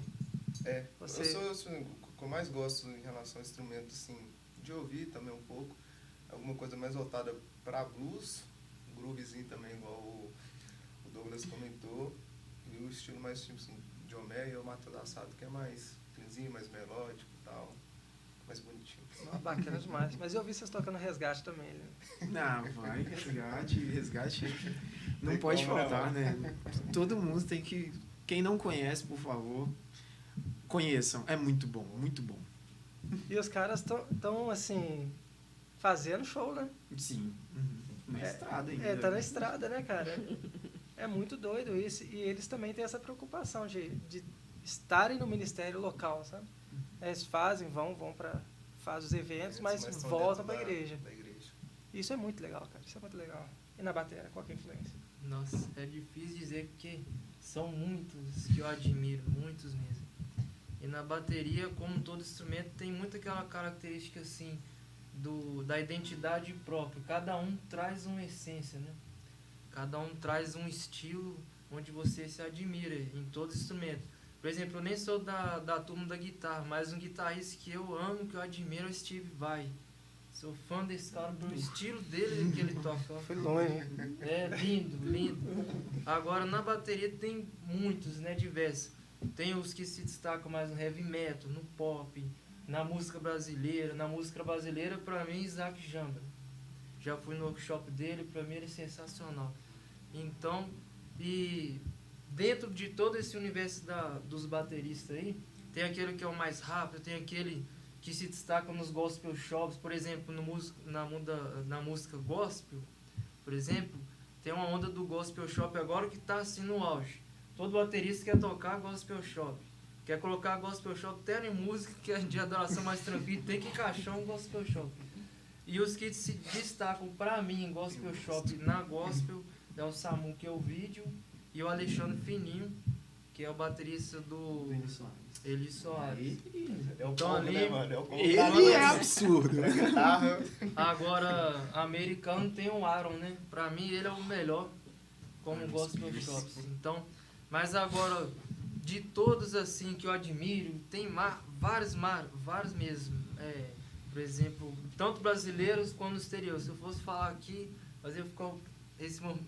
[SPEAKER 1] Você-
[SPEAKER 5] Eu sou assim, o que eu mais gosto em relação ao instrumento, assim, de ouvir também um pouco, alguma coisa mais voltada pra blues, um groovezinho também, igual o Douglas comentou, e o estilo mais tipo assim, de Homé e o Matheus Assato, que é mais cleanzinho, mais melódico e tal, mais bonitinho.
[SPEAKER 1] Bacana demais. Mas eu vi vocês tocando Resgate também, né?
[SPEAKER 2] Vai, resgate não
[SPEAKER 5] Tem
[SPEAKER 2] pode
[SPEAKER 5] como, né,
[SPEAKER 2] faltar,
[SPEAKER 5] mano?
[SPEAKER 2] né? Todo mundo tem que... Quem não conhece, por favor, conheçam. É muito bom, muito bom.
[SPEAKER 1] E os caras estão assim, fazendo show, né?
[SPEAKER 2] Sim. Na estrada ainda.
[SPEAKER 1] Tá na estrada, né, cara? É muito doido isso. E eles também têm essa preocupação de estarem no ministério local, sabe? Eles fazem os eventos, mas
[SPEAKER 5] estão
[SPEAKER 1] voltam
[SPEAKER 5] dentro
[SPEAKER 1] pra igreja.
[SPEAKER 5] Da igreja.
[SPEAKER 1] Isso é muito legal, cara. Isso é muito legal. E na bateria, qual que é a influência?
[SPEAKER 4] Nossa, é difícil dizer porque são muitos que eu admiro, muitos mesmo. E na bateria, como todo instrumento, tem muito aquela característica assim da identidade própria. Cada um traz uma essência, né? Cada um traz um estilo onde você se admira em todo instrumento. Por exemplo, eu nem sou da turma da guitarra, mas um guitarrista que eu amo, que eu admiro é o Steve Vai. Sou fã desse cara pelo estilo dele que ele toca.
[SPEAKER 1] Foi longe.
[SPEAKER 4] É lindo, lindo. Agora na bateria tem muitos, né, diversos. Tem os que se destacam mais no heavy metal, no pop, na música brasileira. Na música brasileira, pra mim, Isaac Jambra. Já fui no workshop dele, pra mim ele é sensacional. Então, e dentro de todo esse universo dos bateristas aí, tem aquele que é o mais rápido, tem aquele que se destaca nos gospel shops, por exemplo, na música gospel, por exemplo, tem uma onda do gospel shop agora que está assim no auge. Todo baterista quer tocar gospel shop, quer colocar gospel shop até em música que é de adoração mais tranquila, tem que encaixar um gospel shop. E os que se destacam para mim em gospel shop na gospel é o Samu, que é o vídeo, e o Alexandre Fininho, que é o baterista do Eli Soares.
[SPEAKER 5] É o
[SPEAKER 4] Então,
[SPEAKER 5] combo,
[SPEAKER 4] ali,
[SPEAKER 5] né, mano? É o combo.
[SPEAKER 2] Ele é absurdo.
[SPEAKER 5] Da guitarra.
[SPEAKER 4] Agora, americano tem o Aaron, né? Pra mim ele é o melhor como gospel shops. Então, mas agora, de todos assim que eu admiro, tem vários mesmo. Por exemplo, tanto brasileiros quanto no exterior. Se eu fosse falar aqui,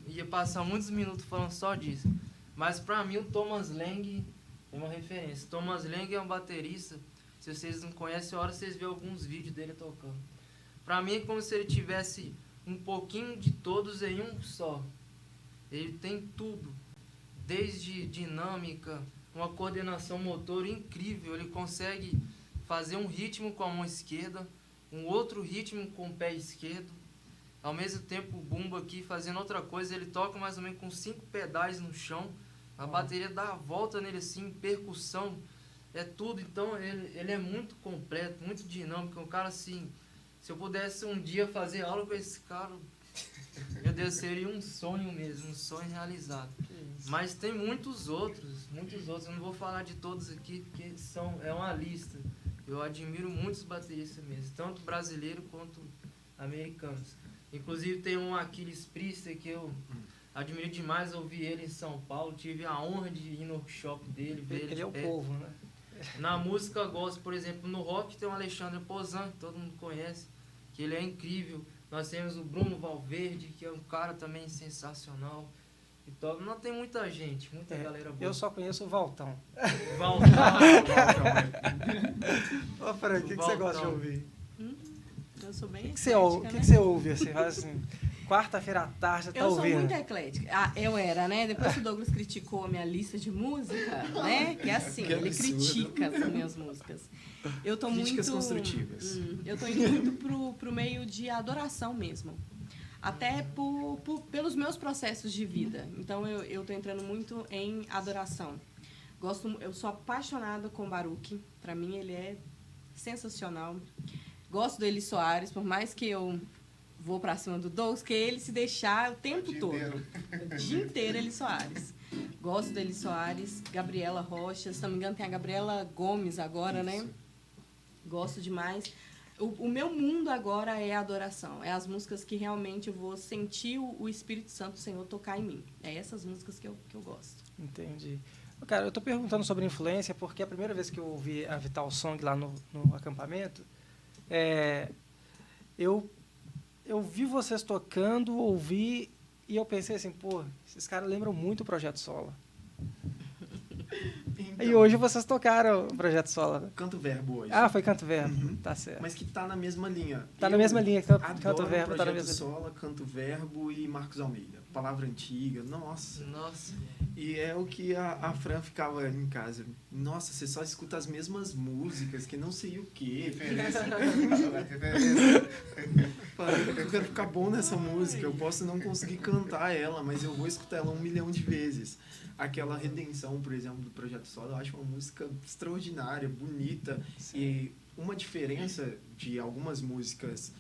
[SPEAKER 4] ia passar muitos minutos falando só disso. Mas pra mim o Thomas Lang é uma referência. Thomas Lang é um baterista. Se vocês não conhecem, a hora vocês vêem alguns vídeos dele tocando. Pra mim é como se ele tivesse um pouquinho de todos em um só. Ele tem tudo. Desde dinâmica, uma coordenação motor incrível. Ele consegue fazer um ritmo com a mão esquerda, um outro ritmo com o pé esquerdo. Ao mesmo tempo o bumbo aqui fazendo outra coisa. Ele toca mais ou menos com 5 pedais no chão. A bateria dá a volta nele assim, percussão, é tudo. Então ele é muito completo, muito dinâmico. Um cara assim, se eu pudesse um dia fazer aula com esse cara, meu Deus, seria um sonho mesmo, um sonho realizado. Mas tem muitos outros. Eu não vou falar de todos aqui, porque é uma lista. Eu admiro muitos bateristas mesmo, tanto brasileiros quanto americanos. Inclusive tem um Aquiles Priester que eu admiro demais, ouvir ele em São Paulo, tive a honra de ir no workshop dele, ver ele
[SPEAKER 1] Ele é o
[SPEAKER 4] de perto.
[SPEAKER 1] povo, né?
[SPEAKER 4] Na música gospel, por exemplo, no rock tem o Alexandre Pozan, que todo mundo conhece, que ele é incrível. Nós temos o Bruno Valverde, que é um cara também sensacional. Então, não tem muita gente, muita galera boa.
[SPEAKER 1] Eu só conheço o Valtão.
[SPEAKER 4] Valtão.
[SPEAKER 1] Ô, Fran, o que você gosta de ouvir?
[SPEAKER 3] Eu sou bem
[SPEAKER 1] O
[SPEAKER 3] eclética,
[SPEAKER 1] que
[SPEAKER 3] né?
[SPEAKER 1] você ouve assim? Fala assim, quarta-feira à tarde, você tá
[SPEAKER 3] Eu sou
[SPEAKER 1] ouvindo?
[SPEAKER 3] muito eclética. Ah, eu era, né? Depois que o Douglas criticou a minha lista de música, né? Que é assim,
[SPEAKER 2] Que
[SPEAKER 3] ele
[SPEAKER 2] absurdo.
[SPEAKER 3] critica as minhas músicas. Eu tô
[SPEAKER 2] Críticas
[SPEAKER 3] muito...
[SPEAKER 2] construtivas.
[SPEAKER 3] Eu tô indo muito pro meio de adoração mesmo. Até pelos meus processos de vida. Então, eu tô entrando muito em adoração. Eu sou apaixonada com Baruch. Para mim, ele é sensacional. Gosto do Eli Soares, por mais que eu vou para cima do Douglas, que ele se deixar o tempo todo. O dia inteiro, Eli Soares. Gosto do Eli Soares, Gabriela Rocha. Se não me engano, tem a Gabriela Gomes agora, né? Gosto demais. O meu mundo agora é a adoração. É as músicas que realmente eu vou sentir o Espírito Santo, o Senhor, tocar em mim. É essas músicas que eu gosto.
[SPEAKER 1] Entendi. Cara, eu tô perguntando sobre influência porque a primeira vez que eu ouvi a Vital Song lá no acampamento, eu vi vocês tocando, ouvi, e eu pensei assim, pô, esses caras lembram muito o Projeto Sola.
[SPEAKER 2] Então,
[SPEAKER 1] E hoje vocês tocaram o Projeto Sola, né?
[SPEAKER 2] Canto Verbo hoje.
[SPEAKER 1] Ah, foi Canto Verbo,
[SPEAKER 2] Uhum.
[SPEAKER 1] tá certo.
[SPEAKER 2] Mas que tá na mesma linha.
[SPEAKER 1] Tá na mesma linha, Canto
[SPEAKER 2] Adoro
[SPEAKER 1] Verbo tá na
[SPEAKER 2] Projeto
[SPEAKER 1] mesma linha.
[SPEAKER 2] Sola, Canto Verbo e Marcos Almeida. Palavra Antiga, nossa.
[SPEAKER 4] Nossa.
[SPEAKER 2] E é o que a Fran ficava em casa. Nossa, você só escuta as mesmas músicas, que não sei o quê.
[SPEAKER 5] Referência.
[SPEAKER 2] Falei, eu quero ficar bom nessa música. Eu posso não conseguir cantar ela, mas eu vou escutar ela 1 milhão de vezes. Aquela Redenção, por exemplo, do Projeto Sola, eu acho uma música extraordinária, bonita.
[SPEAKER 1] Sim.
[SPEAKER 2] E uma diferença de algumas músicas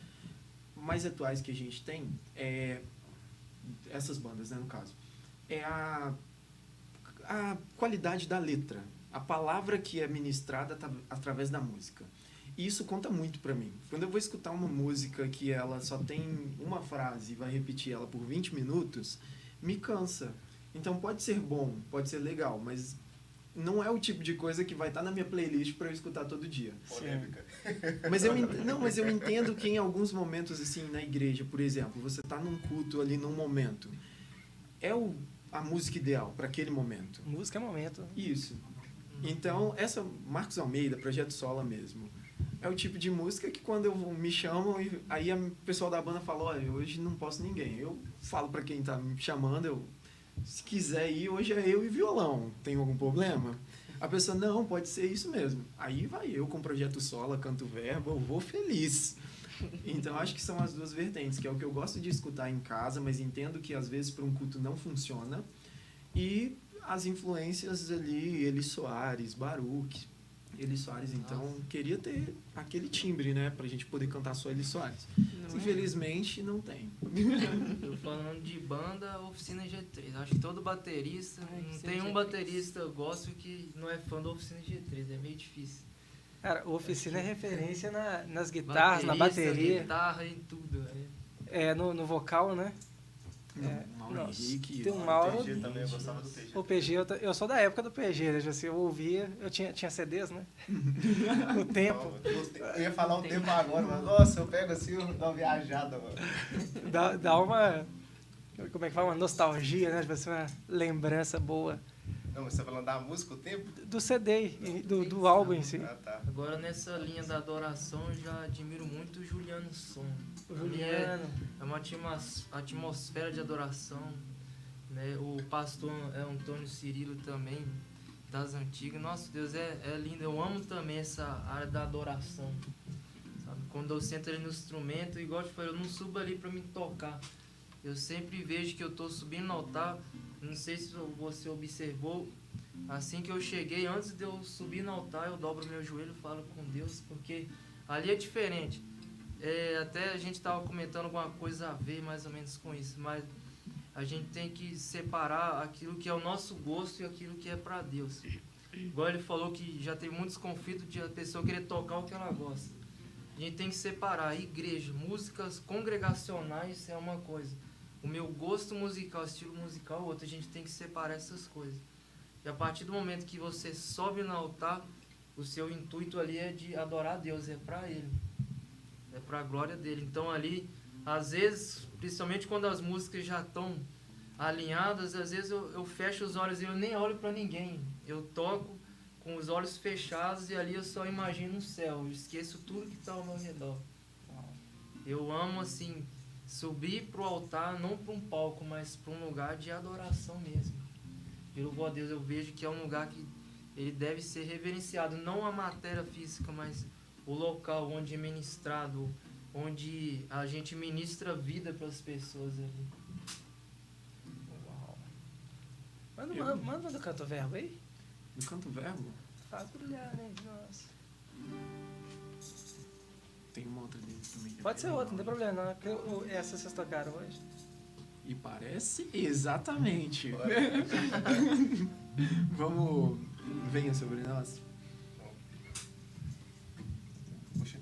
[SPEAKER 2] mais atuais que a gente tem é essas bandas, né, no caso, é a qualidade da letra, a palavra que é ministrada através da música. E isso conta muito pra mim. Quando eu vou escutar uma música que ela só tem uma frase e vai repetir ela por 20 minutos, me cansa. Então pode ser bom, pode ser legal, mas não é o tipo de coisa que vai estar na minha playlist para eu escutar todo dia.
[SPEAKER 5] Polêmica.
[SPEAKER 2] Mas eu entendo que em alguns momentos, assim, na igreja, por exemplo, você tá num culto ali num momento, é a música ideal para aquele momento.
[SPEAKER 1] Música é momento.
[SPEAKER 2] Isso. Então, essa Marcos Almeida, Projeto Sola mesmo, é o tipo de música que quando me chamam, aí o pessoal da banda fala, olha, hoje não posso ninguém. Eu falo para quem tá me chamando, se quiser ir, hoje é eu e violão. Tem algum problema? A pessoa, não, pode ser isso mesmo. Aí vai eu com o Projeto Sola, Canto Verbo, eu vou feliz. Então, acho que são as duas vertentes, que é o que eu gosto de escutar em casa, mas entendo que às vezes para um culto não funciona. E as influências ali, Eli Soares, Baruch. Eli Soares, então, queria ter aquele timbre, né? Pra gente poder cantar só Eli Soares.
[SPEAKER 3] Não é?
[SPEAKER 2] Infelizmente, não tem.
[SPEAKER 4] Eu falando de banda, Oficina G3. Acho que todo baterista,
[SPEAKER 3] Ai,
[SPEAKER 4] não
[SPEAKER 3] Oficina
[SPEAKER 4] tem um
[SPEAKER 3] G3.
[SPEAKER 4] baterista eu gosto que não é fã da Oficina G3, é meio difícil.
[SPEAKER 1] Cara, o Oficina é referência nas guitarras, na
[SPEAKER 4] Baterista,
[SPEAKER 1] bateria,
[SPEAKER 4] guitarra e tudo. É.
[SPEAKER 1] no vocal, né?
[SPEAKER 2] Mauro
[SPEAKER 1] Nossa,
[SPEAKER 2] Henrique.
[SPEAKER 1] tem um Mauro.
[SPEAKER 5] PG também, eu gostava do PG.
[SPEAKER 1] O PG, eu sou da época do PG, né? Assim, eu ouvia, eu tinha CDs, né? O tempo.
[SPEAKER 5] Eu ia falar um tempo agora, mas nossa, eu pego assim, eu dou uma viajada, mano.
[SPEAKER 1] Dá uma. Como é que fala? Uma nostalgia, né? Tipo assim, uma lembrança boa.
[SPEAKER 5] Não, mas você tá falando da música, o tempo?
[SPEAKER 1] Do CD, do álbum em si.
[SPEAKER 5] Ah, tá.
[SPEAKER 4] Agora nessa linha da adoração eu já admiro muito o Juliano Som.
[SPEAKER 1] O
[SPEAKER 4] Pra mim
[SPEAKER 1] Juliano.
[SPEAKER 4] É uma atmosfera de adoração. Né? O pastor Antônio Cirilo também, das antigas. Nossa, Deus, é lindo. Eu amo também essa área da adoração. Sabe? Quando eu sento ali no instrumento, igual eu te falei, eu não subo ali pra me tocar. Eu sempre vejo que eu tô subindo no altar. Não sei se você observou, assim que eu cheguei, antes de eu subir no altar, eu dobro meu joelho e falo com Deus, porque ali é diferente. Até a gente estava comentando alguma coisa a ver mais ou menos com isso, mas a gente tem que separar aquilo que é o nosso gosto e aquilo que é para Deus. igual ele falou que já tem muitos conflitos de a pessoa querer tocar o que ela gosta. A gente tem que separar igreja, músicas congregacionais é uma coisa. O meu gosto musical, estilo musical é outra. A gente tem que separar essas coisas. E a partir do momento que você sobe no altar, o seu intuito ali é de adorar a Deus, é para Ele. É para a glória dele. Então ali, às vezes, principalmente quando as músicas já estão alinhadas, às vezes eu fecho os olhos e eu nem olho para ninguém. Eu toco com os olhos fechados e ali eu só imagino o céu. Eu esqueço tudo que está ao meu redor. Eu amo, assim, subir para o altar, não para um palco, mas para um lugar de adoração mesmo. De louvor a Deus, eu vejo que é um lugar que ele deve ser reverenciado. Não a matéria física, mas o local onde é ministrado, onde a gente ministra vida para as pessoas ali.
[SPEAKER 1] Uau. Manda do canto verbo aí.
[SPEAKER 2] No canto verbo,
[SPEAKER 1] Faz brilhar, né? Nossa.
[SPEAKER 2] tem uma outra dele também.
[SPEAKER 1] Pode ser outra, não tem problema não. Porque essa vocês tocaram hoje.
[SPEAKER 2] E parece exatamente. Vamos. Venha sobre nós.
[SPEAKER 5] Puxa.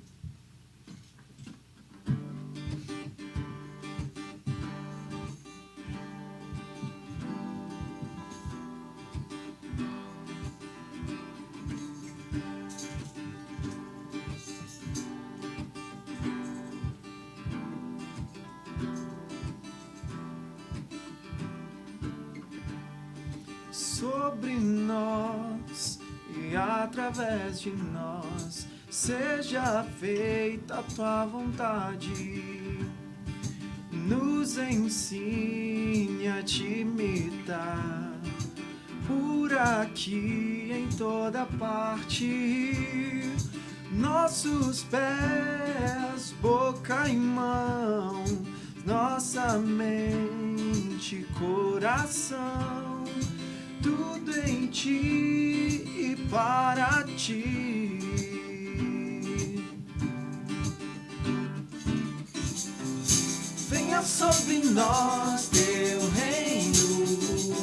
[SPEAKER 2] Sobre nós e através de nós seja feita a tua vontade. Nos ensine a te imitar por aqui em toda parte. Nossos pés, boca e mão, nossa mente, coração, tudo em ti e para ti. Venha sobre nós teu reino,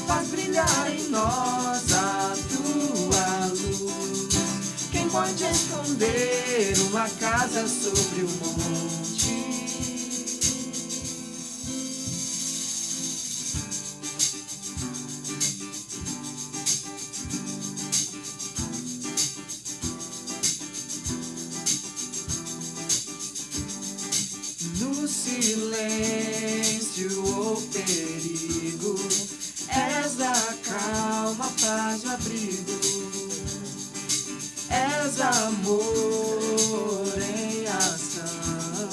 [SPEAKER 2] faz brilhar em nós a tua luz. Quem pode esconder uma casa sobre o monte? Silêncio ou perigo, és a calma, paz e o abrigo, és amor em ação,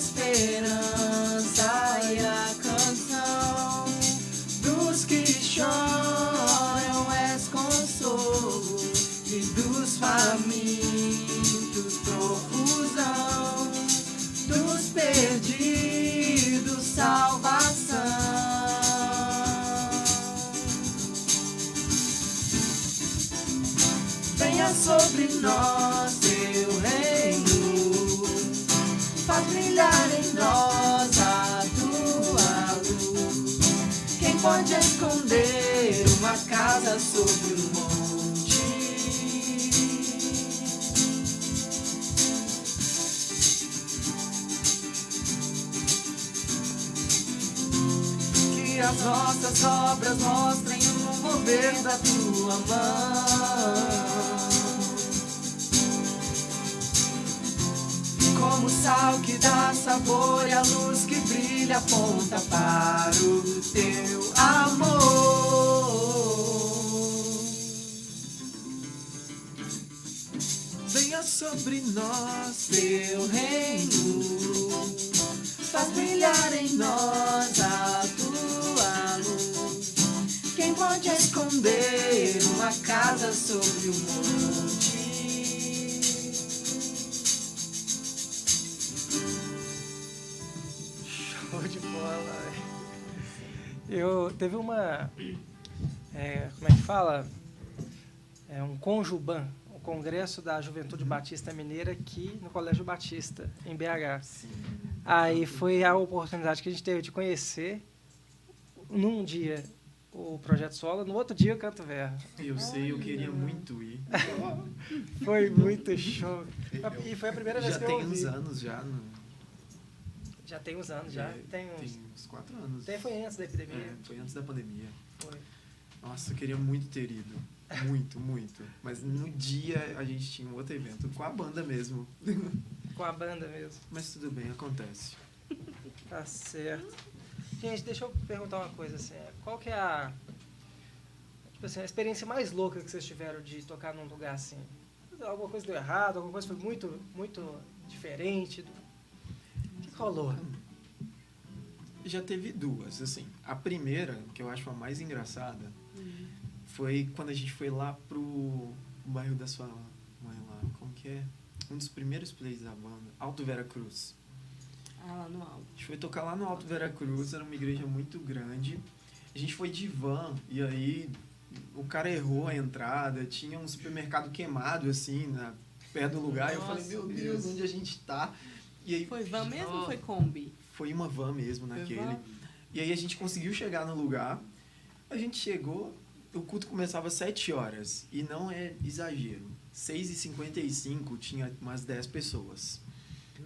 [SPEAKER 2] esperança e a canção dos que choram, és consolo e dos famintos profusão, dos perdidos, salvação. Venha sobre nós teu reino, faz brilhar em nós a tua luz. Quem pode esconder uma casa sobre o monte? As nossas obras mostrem o mover da tua mão, como o sal que dá sabor e a luz que brilha aponta para o teu amor. Venha sobre nós teu reino, faz brilhar em nós a tua luz. Quem pode esconder uma casa sobre o monte?
[SPEAKER 1] Show de bola. Teve uma... como é que fala? Um Conjuban, o Congresso da Juventude Batista Mineira aqui no Colégio Batista, em BH. Aí foi a oportunidade que a gente teve de conhecer num dia o projeto solo, no outro dia eu canto Verra.
[SPEAKER 2] Eu sei, eu queria muito ir.
[SPEAKER 1] Foi muito show. E foi a primeira vez
[SPEAKER 2] Já
[SPEAKER 1] que eu
[SPEAKER 2] tem
[SPEAKER 1] ouvi.
[SPEAKER 2] uns anos já.
[SPEAKER 1] Já tem uns anos, já. Tem
[SPEAKER 2] uns 4 anos.
[SPEAKER 1] Até foi antes da epidemia.
[SPEAKER 2] Foi antes da pandemia.
[SPEAKER 1] Foi.
[SPEAKER 2] Nossa, eu queria muito ter ido. Muito, muito. Mas no dia a gente tinha um outro evento com a banda mesmo.
[SPEAKER 1] Com a banda mesmo.
[SPEAKER 2] Mas tudo bem, acontece.
[SPEAKER 1] Tá certo. Gente, deixa eu perguntar uma coisa assim. Qual que é tipo assim, a experiência mais louca que vocês tiveram de tocar num lugar assim? Alguma coisa deu errado? Alguma coisa foi muito, muito diferente? O que rolou?
[SPEAKER 2] Já teve duas, assim. A primeira, que eu acho a mais engraçada, foi quando a gente foi lá pro bairro da sua mãe lá. Como que é? Um dos primeiros plays da banda. Alto Vera Cruz.
[SPEAKER 3] Ah, lá no alto.
[SPEAKER 2] A gente foi tocar lá no Alto Vera Cruz, era uma igreja muito grande. A gente foi de van, e aí o cara errou a entrada, tinha um supermercado queimado, assim, perto do lugar. Eu falei, meu Deus, onde a gente tá? E aí,
[SPEAKER 3] Foi van mesmo ou foi Kombi?
[SPEAKER 2] foi uma van mesmo
[SPEAKER 3] Foi
[SPEAKER 2] naquele.
[SPEAKER 3] van?
[SPEAKER 2] E aí a gente conseguiu chegar no lugar. A gente chegou, o culto começava às 7 horas. E não é exagero. 6h55 tinha umas 10 pessoas.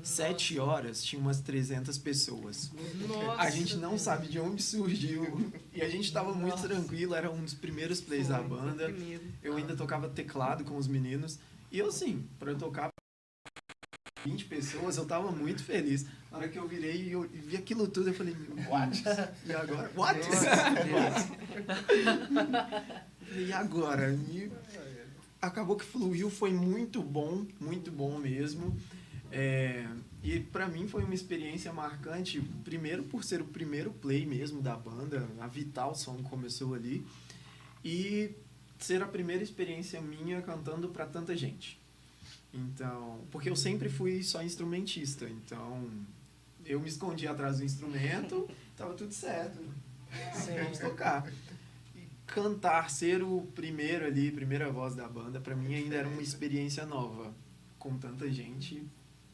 [SPEAKER 2] 7 horas tinha umas 300 pessoas.
[SPEAKER 4] Nossa,
[SPEAKER 2] A gente não sabe de onde surgiu. E a gente tava muito tranquilo, era um dos primeiros plays da banda.
[SPEAKER 3] Primeiro.
[SPEAKER 2] Eu ainda tocava teclado com os meninos. E eu, assim, pra eu tocar 20 pessoas, eu tava muito feliz. Na hora que eu virei e eu vi aquilo tudo, eu falei, what? E agora? What? E agora? E acabou que fluiu, foi muito bom mesmo. E pra mim foi uma experiência marcante, primeiro por ser o primeiro play mesmo da banda, a Vital Song começou ali, e ser a primeira experiência minha cantando pra tanta gente. Então, porque eu sempre fui só instrumentista, então eu me escondi atrás do instrumento, tava tudo certo. Vamos tocar. E cantar, ser o primeiro ali, primeira voz da banda, pra mim ainda era uma experiência nova, com tanta gente.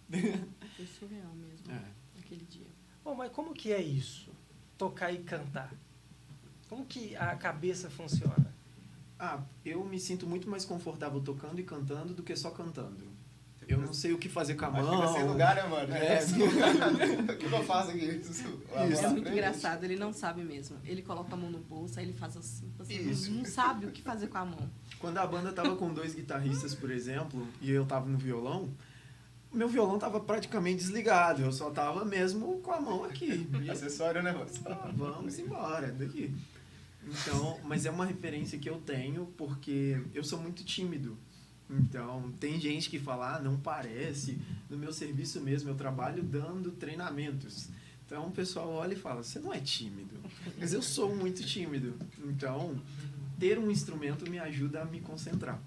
[SPEAKER 3] Foi surreal mesmo, aquele dia.
[SPEAKER 1] Bom, mas como que é isso? Tocar e cantar? Como que a cabeça funciona?
[SPEAKER 2] Eu me sinto muito mais confortável tocando e cantando do que só cantando. Eu não sei o que fazer com a mão.
[SPEAKER 5] Fica sem lugar, né, mano? O que eu faço aqui?
[SPEAKER 3] É muito engraçado, ele não sabe mesmo. Ele coloca a mão no bolso, aí ele faz assim. Você não sabe o que fazer com a mão.
[SPEAKER 2] Quando a banda tava com 2 guitarristas, por exemplo, e eu tava no violão, meu violão tava praticamente desligado. Eu só tava mesmo com a mão aqui.
[SPEAKER 5] Acessório, né, mano?
[SPEAKER 2] Vamos embora, daqui. Então, mas é uma referência que eu tenho porque eu sou muito tímido. Então, tem gente que fala, não parece. No meu serviço mesmo, eu trabalho dando treinamentos. Então, o pessoal olha e fala, você não é tímido. Mas eu sou muito tímido. Então, ter um instrumento me ajuda a me concentrar.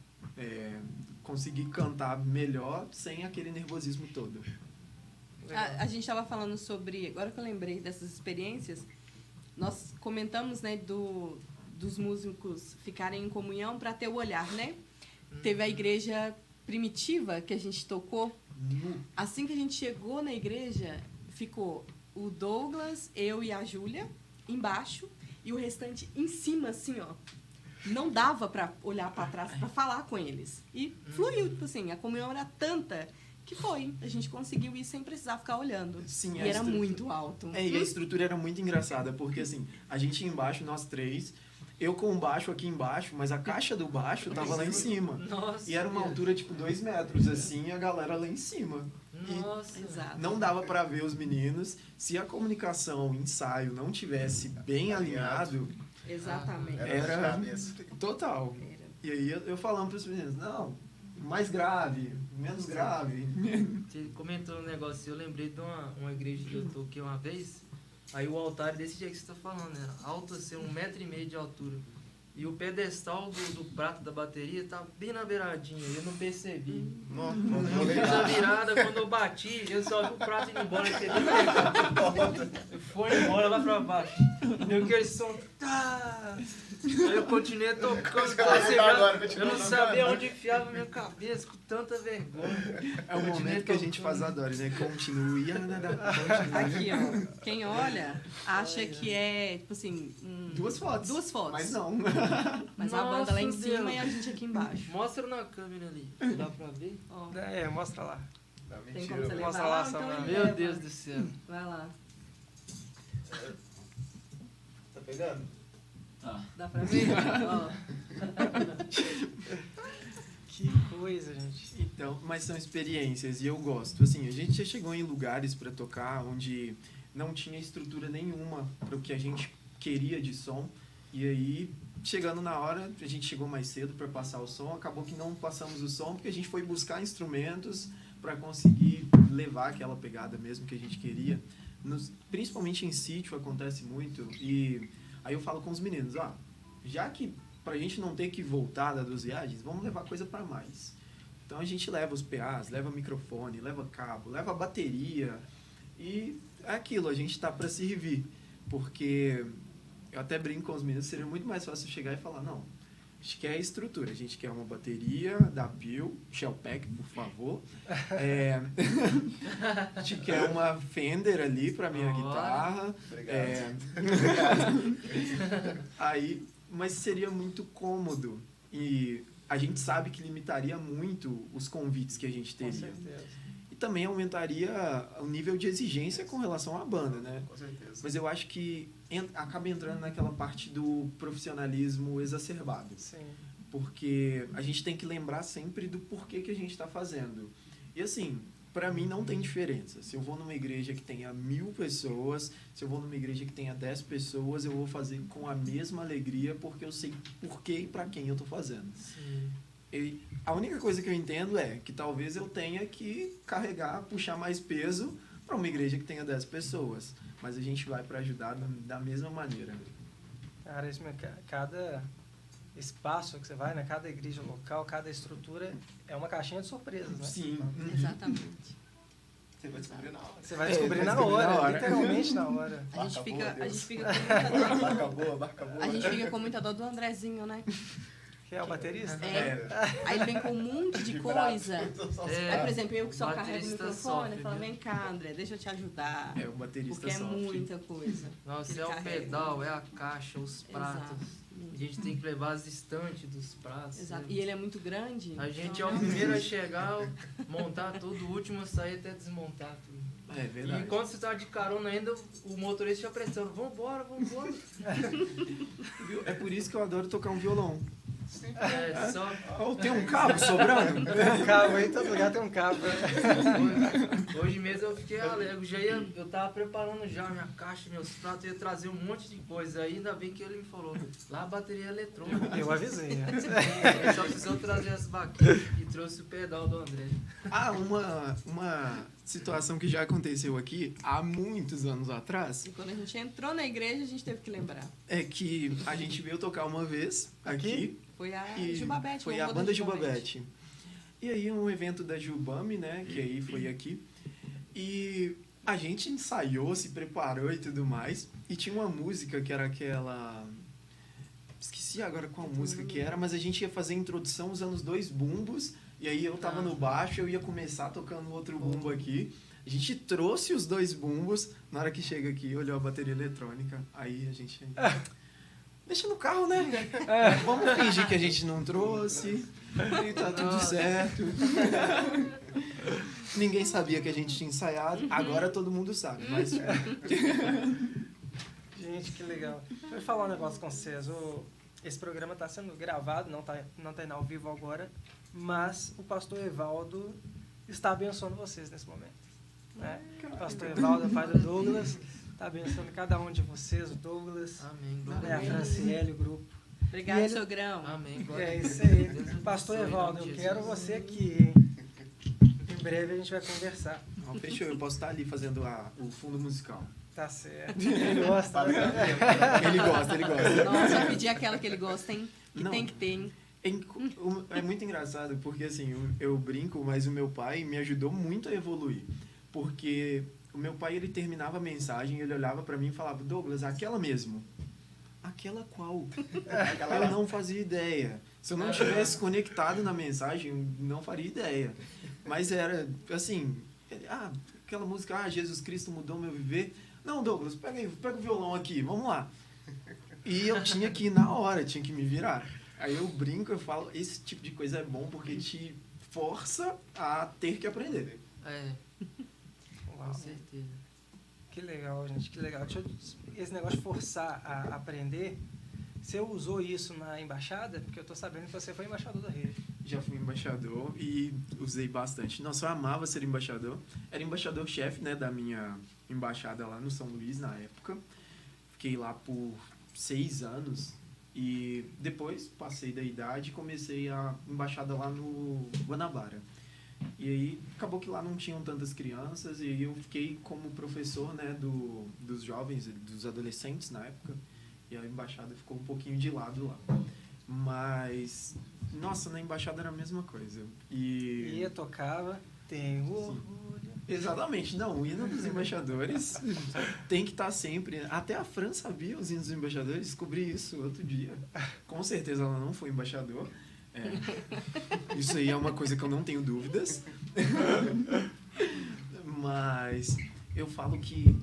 [SPEAKER 2] Conseguir cantar melhor sem aquele nervosismo todo.
[SPEAKER 3] A gente estava falando sobre... Agora que eu lembrei dessas experiências, nós comentamos, né, dos músicos ficarem em comunhão para ter o olhar, né? Teve a igreja primitiva que a gente tocou. Assim que a gente chegou na igreja, ficou o Douglas, eu e a Júlia embaixo e o restante em cima, assim, ó. Não dava para olhar para trás para falar com eles. E fluiu, tipo assim, a comunhão era tanta que foi. A gente conseguiu ir sem precisar ficar olhando.
[SPEAKER 2] Sim,
[SPEAKER 3] e era muito alto.
[SPEAKER 2] E a estrutura era muito engraçada, porque assim, a gente ia embaixo, nós 3, eu com o baixo aqui embaixo, mas a caixa do baixo tava lá em cima.
[SPEAKER 4] Nossa,
[SPEAKER 2] e era uma altura tipo 2 metros, assim, e a galera lá em cima.
[SPEAKER 4] Nossa,
[SPEAKER 3] Exato.
[SPEAKER 2] Não dava para ver os meninos. Se a comunicação, o ensaio não tivesse bem alinhado,
[SPEAKER 3] Exatamente.
[SPEAKER 2] era total. E aí eu falando para os meninos, não, mais grave, menos grave.
[SPEAKER 4] Você comentou um negócio, eu lembrei de uma igreja que eu toquei uma vez, aí o altar é desse jeito que você tá falando, né? Alto assim, 1,5 metro de altura. E o pedestal do prato da bateria tá bem na beiradinha, eu não percebi. Eu fiz a virada, quando eu bati, eu só vi o prato indo embora, foi embora lá pra baixo. Deu aquele som, tá! Aí eu continuei tocando.
[SPEAKER 5] Você vai voltar agora,
[SPEAKER 4] Eu
[SPEAKER 5] continua
[SPEAKER 4] não
[SPEAKER 5] tocando.
[SPEAKER 4] sabia onde enfiava minha cabeça, com tanta vergonha.
[SPEAKER 2] É o momento que a gente faz a Dori, né? Continue.
[SPEAKER 3] Aqui, ó. Quem olha, acha que é, tipo assim...
[SPEAKER 2] Duas fotos.
[SPEAKER 3] Duas fotos.
[SPEAKER 2] Mas não.
[SPEAKER 3] Mas a banda lá em
[SPEAKER 4] Nossa,
[SPEAKER 3] cima
[SPEAKER 4] Deus.
[SPEAKER 3] e a gente aqui embaixo.
[SPEAKER 4] Mostra na câmera ali. Dá pra ver?
[SPEAKER 3] Ó,
[SPEAKER 1] Mostra lá.
[SPEAKER 5] Não,
[SPEAKER 3] tem
[SPEAKER 5] mentira.
[SPEAKER 3] como você levar
[SPEAKER 1] Mostra
[SPEAKER 3] lá?
[SPEAKER 1] lá,
[SPEAKER 3] Então
[SPEAKER 1] Samuel.
[SPEAKER 3] ele
[SPEAKER 4] Meu
[SPEAKER 3] leva.
[SPEAKER 4] Deus do céu.
[SPEAKER 3] Vai lá.
[SPEAKER 5] Tá pegando?
[SPEAKER 3] Dá pra ver? Ó.
[SPEAKER 1] Que coisa, gente.
[SPEAKER 2] Então, mas são experiências e eu gosto. Assim, a gente já chegou em lugares para tocar onde não tinha estrutura nenhuma para o que a gente queria de som. E aí, chegando na hora, a gente chegou mais cedo para passar o som. Acabou que não passamos o som porque a gente foi buscar instrumentos para conseguir levar aquela pegada mesmo que a gente queria. Principalmente em sítio acontece muito. E aí eu falo com os meninos, ó, já que pra gente não ter que voltar das 12 viagens, vamos levar coisa pra mais. Então a gente leva os PAs, leva microfone, leva cabo, leva bateria e é aquilo, a gente tá pra servir. Porque eu até brinco com os meninos, seria muito mais fácil chegar e falar, não, a gente quer estrutura, a gente quer uma bateria da Peel, Shellpack, por favor. A gente quer uma Fender ali pra minha guitarra.
[SPEAKER 5] Obrigado.
[SPEAKER 2] Aí, mas seria muito cômodo e a gente sabe que limitaria muito os convites que a gente
[SPEAKER 1] Com
[SPEAKER 2] teria.
[SPEAKER 1] certeza.
[SPEAKER 2] E também aumentaria o nível de exigência com relação à banda, né?
[SPEAKER 5] Com certeza.
[SPEAKER 2] Mas eu acho que acaba entrando naquela parte do profissionalismo exacerbado.
[SPEAKER 1] Sim.
[SPEAKER 2] Porque a gente tem que lembrar sempre do porquê que a gente está fazendo. E assim, para mim não tem diferença. Se eu vou numa igreja que tenha 1000 pessoas, se eu vou numa igreja que tenha 10 pessoas, eu vou fazer com a mesma alegria porque eu sei porquê e para quem eu tô fazendo.
[SPEAKER 4] Sim.
[SPEAKER 2] E a única coisa que eu entendo é que talvez eu tenha que carregar, puxar mais peso para uma igreja que tenha 10 pessoas. Mas a gente vai para ajudar da mesma maneira.
[SPEAKER 1] Cara, cada espaço que você vai, né? Cada igreja local, cada estrutura é uma caixinha de surpresas, né?
[SPEAKER 2] Sim.
[SPEAKER 3] Exatamente.
[SPEAKER 5] Você vai descobrir na hora.
[SPEAKER 1] Você vai descobrir
[SPEAKER 2] vai
[SPEAKER 1] na
[SPEAKER 2] descobrir
[SPEAKER 1] hora,
[SPEAKER 2] na hora.
[SPEAKER 1] literalmente na hora.
[SPEAKER 3] A gente fica,
[SPEAKER 5] boa,
[SPEAKER 3] a gente
[SPEAKER 5] Deus.
[SPEAKER 3] fica com muita dor.
[SPEAKER 5] Barca boa, barca boa.
[SPEAKER 3] A gente fica com muita dor do Andrezinho, né?
[SPEAKER 1] Que é o baterista?
[SPEAKER 3] É. Aí ele vem com um monte de coisa. Aí, por exemplo, eu que só carrego o
[SPEAKER 4] Baterista
[SPEAKER 3] microfone,
[SPEAKER 4] sofre,
[SPEAKER 3] eu falo,
[SPEAKER 4] viu?
[SPEAKER 3] vem cá, André, deixa eu te ajudar.
[SPEAKER 2] É, o baterista
[SPEAKER 3] Porque é
[SPEAKER 2] sofre.
[SPEAKER 3] muita coisa.
[SPEAKER 4] Nossa,
[SPEAKER 3] Ele
[SPEAKER 4] é o
[SPEAKER 3] carrega.
[SPEAKER 4] pedal, é a caixa, os pratos.
[SPEAKER 3] Exato.
[SPEAKER 4] A gente tem que levar as estantes dos pratos.
[SPEAKER 3] Exato.
[SPEAKER 4] né?
[SPEAKER 3] E ele é muito grande.
[SPEAKER 4] A gente é
[SPEAKER 3] então,
[SPEAKER 4] o primeiro a chegar, montar tudo, o último a sair até desmontar tudo.
[SPEAKER 2] É
[SPEAKER 4] E
[SPEAKER 2] verdade.
[SPEAKER 4] enquanto você tá de carona ainda, o motorista já pressando, vambora, vambora.
[SPEAKER 2] Viu? É por isso que eu adoro tocar um violão.
[SPEAKER 4] É, só
[SPEAKER 2] Oh, tem um cabo sobrando?
[SPEAKER 1] Tem um cabo aí, todo lugar tem um cabo.
[SPEAKER 4] hoje mesmo eu fiquei alegre, eu tava preparando já minha caixa, meus pratos, eu ia trazer um monte de coisa. Aí ainda bem que ele me falou, lá a bateria é eletrônica.
[SPEAKER 1] Eu avisei, né?
[SPEAKER 4] Ele só precisou trazer as baquetas e trouxe o pedal do André.
[SPEAKER 2] Ah, uma situação que já aconteceu aqui há muitos anos atrás
[SPEAKER 3] E quando a gente entrou na igreja, a gente teve que lembrar.
[SPEAKER 2] é que a gente veio tocar uma vez aqui
[SPEAKER 3] Foi a
[SPEAKER 2] e
[SPEAKER 3] Jubabete.
[SPEAKER 2] foi
[SPEAKER 3] o
[SPEAKER 2] a
[SPEAKER 3] louvor
[SPEAKER 2] banda
[SPEAKER 3] da
[SPEAKER 2] Jubabete. E aí um evento da Jubame, né, que aí foi aqui. E a gente ensaiou, se preparou e tudo mais. E tinha uma música que era aquela... Esqueci agora qual música que era, mas a gente ia fazer a introdução usando os 2 bumbos. E aí eu tava no baixo, eu ia começar tocando outro bumbo aqui. A gente trouxe os 2 bumbos. Na hora que chega aqui, olhou a bateria eletrônica. Aí a gente... Deixa no carro, né? Vamos fingir que a gente não trouxe. E tá tudo certo. Ninguém sabia que a gente tinha ensaiado. Agora todo mundo sabe. Mas
[SPEAKER 1] Gente, que legal. Deixa eu falar um negócio com vocês. Esse programa está sendo gravado, não tá indo ao vivo agora, mas o pastor Evaldo está abençoando vocês nesse momento. Né? O pastor Evaldo, pai do Douglas, está abençoando cada um de vocês, o Douglas,
[SPEAKER 4] Amém,
[SPEAKER 1] né,
[SPEAKER 4] glória
[SPEAKER 1] a
[SPEAKER 4] a Deus.
[SPEAKER 1] Franciele, o grupo.
[SPEAKER 3] Obrigado,
[SPEAKER 1] E ele-
[SPEAKER 3] sogrão.
[SPEAKER 4] Amém, glória a
[SPEAKER 1] É
[SPEAKER 4] Deus.
[SPEAKER 1] isso aí.
[SPEAKER 4] Deus abençoe,
[SPEAKER 1] Pastor
[SPEAKER 4] em nome
[SPEAKER 1] Evaldo,
[SPEAKER 4] de
[SPEAKER 1] eu
[SPEAKER 4] Jesus.
[SPEAKER 1] quero você aqui, hein? Em breve a gente vai conversar.
[SPEAKER 2] Ó, fechou, eu posso estar ali fazendo o fundo musical.
[SPEAKER 1] Tá certo. Ele gosta, né?
[SPEAKER 2] Ele gosta.
[SPEAKER 3] Nossa, eu pedi aquela que ele gosta, hein? Que
[SPEAKER 2] Não.
[SPEAKER 3] tem que ter, hein?
[SPEAKER 2] É muito engraçado, porque assim, eu brinco, mas o meu pai me ajudou muito a evoluir. Porque o meu pai, ele terminava a mensagem, ele olhava pra mim e falava, Douglas, aquela mesmo. aquela qual? Eu não fazia ideia. Se eu não tivesse conectado na mensagem, eu não faria ideia. Mas era, assim, aquela música, Jesus Cristo mudou meu viver. Não, Douglas, pega o violão aqui, vamos lá. E eu tinha que ir na hora, tinha que me virar. Aí eu brinco, eu falo, esse tipo de coisa é bom porque te força a ter que aprender.
[SPEAKER 1] Uau.
[SPEAKER 4] Com certeza.
[SPEAKER 1] Que legal, gente, que legal. Esse negócio de forçar a aprender, você usou isso na embaixada? Porque eu tô sabendo que você foi embaixador da rede.
[SPEAKER 2] Já fui embaixador e usei bastante. Nossa, eu amava ser embaixador. Era embaixador-chefe, né, da minha embaixada lá no São Luís, na época. Fiquei lá por 6 anos e depois passei da idade e comecei a embaixada lá no Guanabara. E aí acabou que lá não tinham tantas crianças e eu fiquei como professor, né, dos jovens, dos adolescentes na época. E a embaixada ficou um pouquinho de lado lá. Mas, nossa, na embaixada era a mesma coisa.
[SPEAKER 1] Ia, tocava, tem orgulho.
[SPEAKER 2] Exatamente, não, o hino dos embaixadores tem que estar sempre. Até a Fran sabia os hinos dos embaixadores, descobri isso outro dia. Com certeza ela não foi embaixador. Isso aí é uma coisa que eu não tenho dúvidas. Mas eu falo que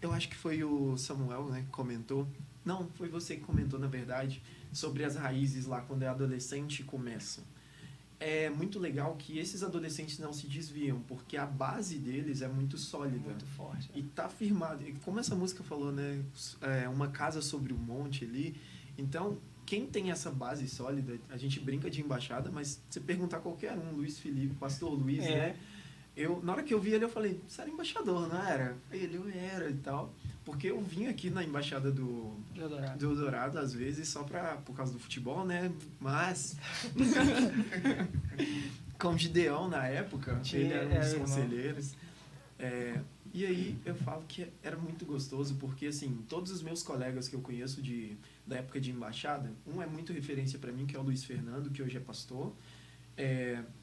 [SPEAKER 2] eu acho que foi o Samuel, né, que comentou. Não, foi você que comentou, na verdade, sobre as raízes lá quando é adolescente e começa. É muito legal que esses adolescentes não se desviam, porque a base deles é muito sólida.
[SPEAKER 1] Muito forte.
[SPEAKER 2] E tá firmado. E como essa música falou, né? Uma casa sobre um monte ali. Então, quem tem essa base sólida, a gente brinca de embaixada, mas se perguntar qualquer um, Luiz Felipe, Pastor Luiz, né? Na hora que eu vi ele, eu falei, você era embaixador, não era? Aí ele, eu era e tal. Porque eu vim aqui na embaixada do Eldorado, às vezes, só por causa do futebol, né? Mas, com o Gideão na época, ele era um dos conselheiros. E aí eu falo que era muito gostoso, porque assim, todos os meus colegas que eu conheço da época de embaixada, um é muito referência para mim, que é o Luiz Fernando, que hoje é pastor.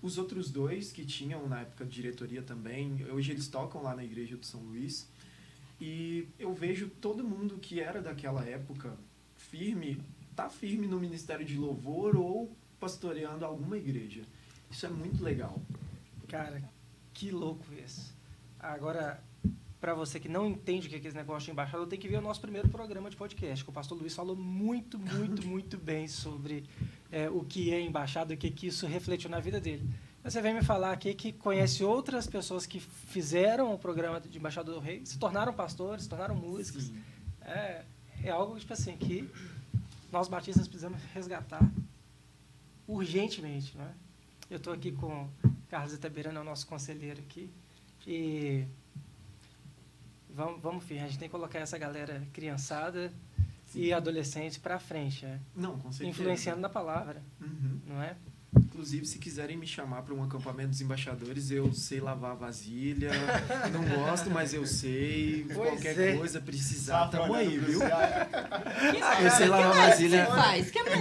[SPEAKER 2] Os outros dois que tinham na época de diretoria também, hoje eles tocam lá na igreja do São Luís. E eu vejo todo mundo que era daquela época tá firme no ministério de louvor ou pastoreando alguma igreja. Isso é muito legal.
[SPEAKER 1] Cara, que louco isso. Agora, para você que não entende o que é esse negócio de embaixador, tem que ver o nosso primeiro programa de podcast, que o pastor Luiz falou muito, muito, muito bem sobre o que é embaixada, o que isso refletiu na vida dele. Você vem me falar aqui que conhece outras pessoas que fizeram o programa de Embaixador do Rei, se tornaram pastores, se tornaram músicos. É algo, tipo assim, que nós batistas precisamos resgatar urgentemente, né? Eu estou aqui com o Carlos Itaberano, é o nosso conselheiro aqui, e vamos, filho, a gente tem que colocar essa galera criançada e adolescente para frente,
[SPEAKER 2] Não, com certeza.
[SPEAKER 1] Influenciando na palavra, não é?
[SPEAKER 2] Inclusive, se quiserem me chamar para um acampamento dos embaixadores, eu sei lavar vasilha. Não gosto, mas eu sei. Qualquer coisa precisar, tamo aí, viu? Eu sei lavar vasilha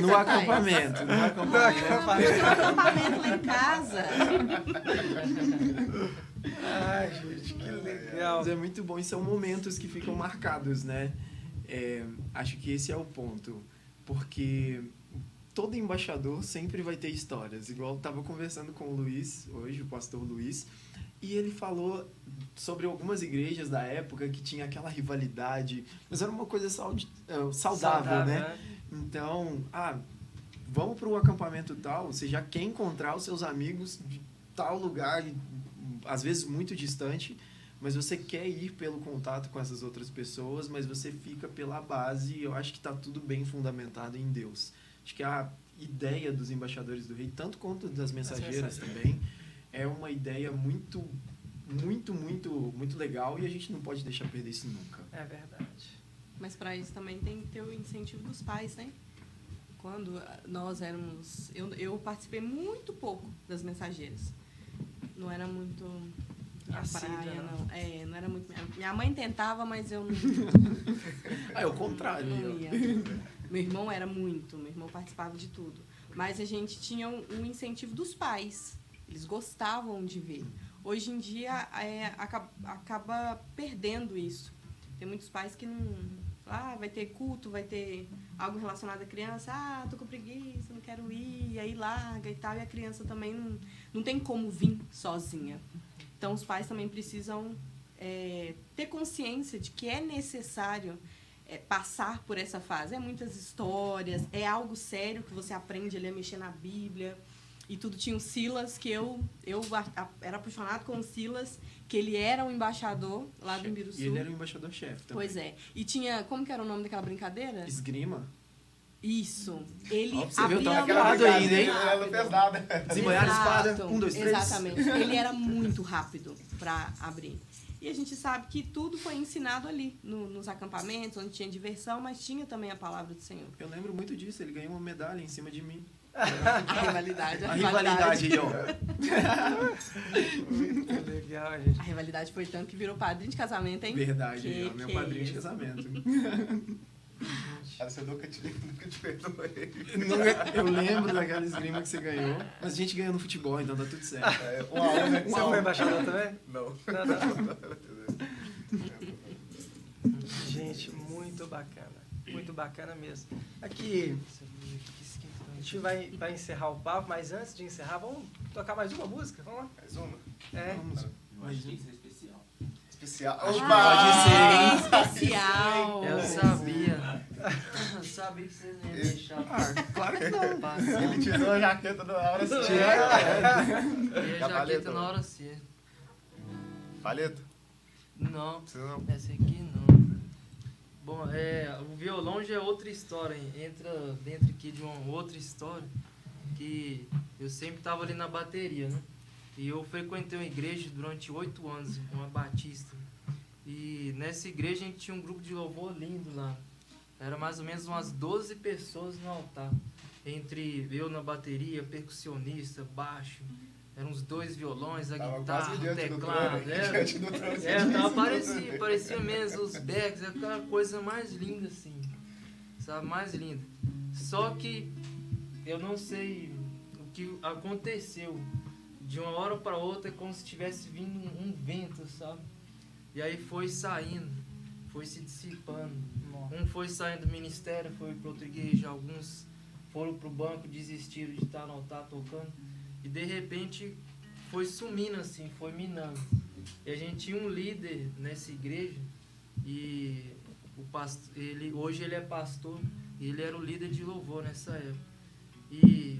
[SPEAKER 2] no acampamento. No
[SPEAKER 3] acampamento lá em casa.
[SPEAKER 1] Ai, gente, que legal.
[SPEAKER 2] Mas é muito bom e são momentos que ficam marcados, né? Acho que esse é o ponto. Porque todo embaixador sempre vai ter histórias. Igual eu estava conversando com o Luiz, hoje, o pastor Luiz, e ele falou sobre algumas igrejas da época que tinha aquela rivalidade, mas era uma coisa saudável, né? Então, vamos para um acampamento tal, você já quer encontrar os seus amigos de tal lugar, às vezes muito distante, mas você quer ir pelo contato com essas outras pessoas, mas você fica pela base, e eu acho que está tudo bem fundamentado em Deus. Acho que a ideia dos embaixadores do rei, tanto quanto das mensageiras também, é uma ideia muito, muito, muito, muito legal e a gente não pode deixar perder isso nunca.
[SPEAKER 1] É verdade.
[SPEAKER 3] Mas para isso também tem que ter o incentivo dos pais, né? Quando nós éramos... Eu participei muito pouco das mensageiras. Não era muito minha praia, não. Não era muito... Minha mãe tentava, mas eu não...
[SPEAKER 2] É o contrário.
[SPEAKER 3] Não ia. Meu irmão meu irmão participava de tudo. Mas a gente tinha um incentivo dos pais. Eles gostavam de ver. Hoje em dia, acaba perdendo isso. Tem muitos pais que Vai ter culto, vai ter algo relacionado à criança. Tô com preguiça, não quero ir. E aí larga e tal. E a criança também não tem como vir sozinha. Então, os pais também precisam ter consciência de que é necessário passar por essa fase. É muitas histórias, é algo sério que você aprende ali a mexer na Bíblia. E tudo. Tinha o Silas, que eu era apaixonado com o Silas, que ele era o embaixador lá do Imbiruçu.
[SPEAKER 2] E ele era o embaixador-chefe também.
[SPEAKER 3] Pois é. E tinha... Como que era o nome daquela brincadeira?
[SPEAKER 2] Esgrima.
[SPEAKER 3] Isso. Ele
[SPEAKER 2] Ó, você viu,
[SPEAKER 3] abria
[SPEAKER 2] tá
[SPEAKER 3] muito
[SPEAKER 2] ligado ainda, hein?
[SPEAKER 5] Ela não fez nada.
[SPEAKER 2] Desembanhar a espada.
[SPEAKER 3] Exato.
[SPEAKER 2] 1, 2, 3.
[SPEAKER 3] Exatamente. Ele era muito rápido para abrir. E a gente sabe que tudo foi ensinado ali, nos acampamentos, onde tinha diversão, mas tinha também a palavra do Senhor.
[SPEAKER 2] Eu lembro muito disso, ele ganhou uma medalha em cima de mim.
[SPEAKER 3] A rivalidade.
[SPEAKER 2] A rivalidade aí, ó.
[SPEAKER 1] Muito legal, gente.
[SPEAKER 3] A rivalidade foi tanto que virou padrinho de casamento, hein?
[SPEAKER 2] Verdade, aí, ó, meu
[SPEAKER 3] Que
[SPEAKER 2] padrinho de
[SPEAKER 3] isso.
[SPEAKER 2] casamento.
[SPEAKER 5] Cara, você nunca te perdoei.
[SPEAKER 2] Eu lembro daquela esgrima que você ganhou, mas a gente ganhou no futebol, então tá tudo certo.
[SPEAKER 5] 1 a 1, né?
[SPEAKER 1] Você foi embaixador também?
[SPEAKER 5] Não.
[SPEAKER 1] Gente, muito bacana. Muito bacana mesmo. Aqui, a gente vai encerrar o papo, mas antes de encerrar, vamos tocar mais uma música? Vamos lá?
[SPEAKER 5] Mais uma?
[SPEAKER 1] É.
[SPEAKER 2] Vamos.
[SPEAKER 6] Acho que tem que ser especial.
[SPEAKER 5] Especial.
[SPEAKER 2] Acho que
[SPEAKER 5] Opa!
[SPEAKER 2] pode ser, hein?
[SPEAKER 3] Especial.
[SPEAKER 4] Eu sabia. Eu sabia que vocês não iam deixar.
[SPEAKER 2] Claro que não.
[SPEAKER 4] Passar.
[SPEAKER 5] Ele tirou a jaqueta na hora certa.
[SPEAKER 4] E a
[SPEAKER 5] Paleta,
[SPEAKER 4] jaqueta na hora certa.
[SPEAKER 5] Paleta?
[SPEAKER 4] Não,
[SPEAKER 5] Precisa não.
[SPEAKER 4] essa aqui não. Bom, o violão já é outra história, hein? Entra dentro aqui de uma outra história, que eu sempre estava ali na bateria, né? E eu frequentei uma igreja durante 8 anos, uma batista. E nessa igreja a gente tinha um grupo de louvor lindo lá. Era mais ou menos umas 12 pessoas no altar. Entre eu na bateria, percussionista, baixo. Eram uns 2 violões, a
[SPEAKER 5] Tava
[SPEAKER 4] guitarra,
[SPEAKER 5] quase
[SPEAKER 4] o
[SPEAKER 5] diante do
[SPEAKER 4] teclado.
[SPEAKER 5] trono. Diante do trono.
[SPEAKER 4] Parecia mesmo os backs, aquela coisa mais linda assim, sabe, mais linda. Só que eu não sei o que aconteceu, de uma hora para outra é como se tivesse vindo um vento, sabe? E aí foi saindo, foi se dissipando. Um foi saindo do ministério, foi para outra igreja, alguns foram pro banco, desistiram de estar no altar tocando. E de repente foi sumindo assim, foi minando. E a gente tinha um líder nessa igreja e o pastor, hoje ele é pastor e ele era o líder de louvor nessa época. E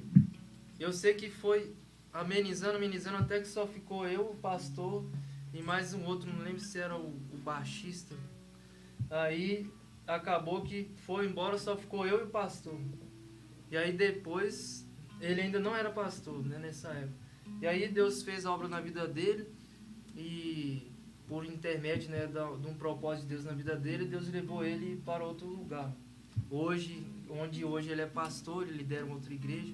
[SPEAKER 4] eu sei que foi amenizando até que só ficou eu, o pastor e mais um outro, não lembro se era o baixista. Aí acabou que foi embora, só ficou eu e o pastor. E aí depois ele ainda não era pastor, né, nessa época. E aí Deus fez a obra na vida dele e por intermédio, né, de um propósito de Deus na vida dele, Deus levou ele para outro lugar. Onde hoje ele é pastor, ele lidera uma outra igreja.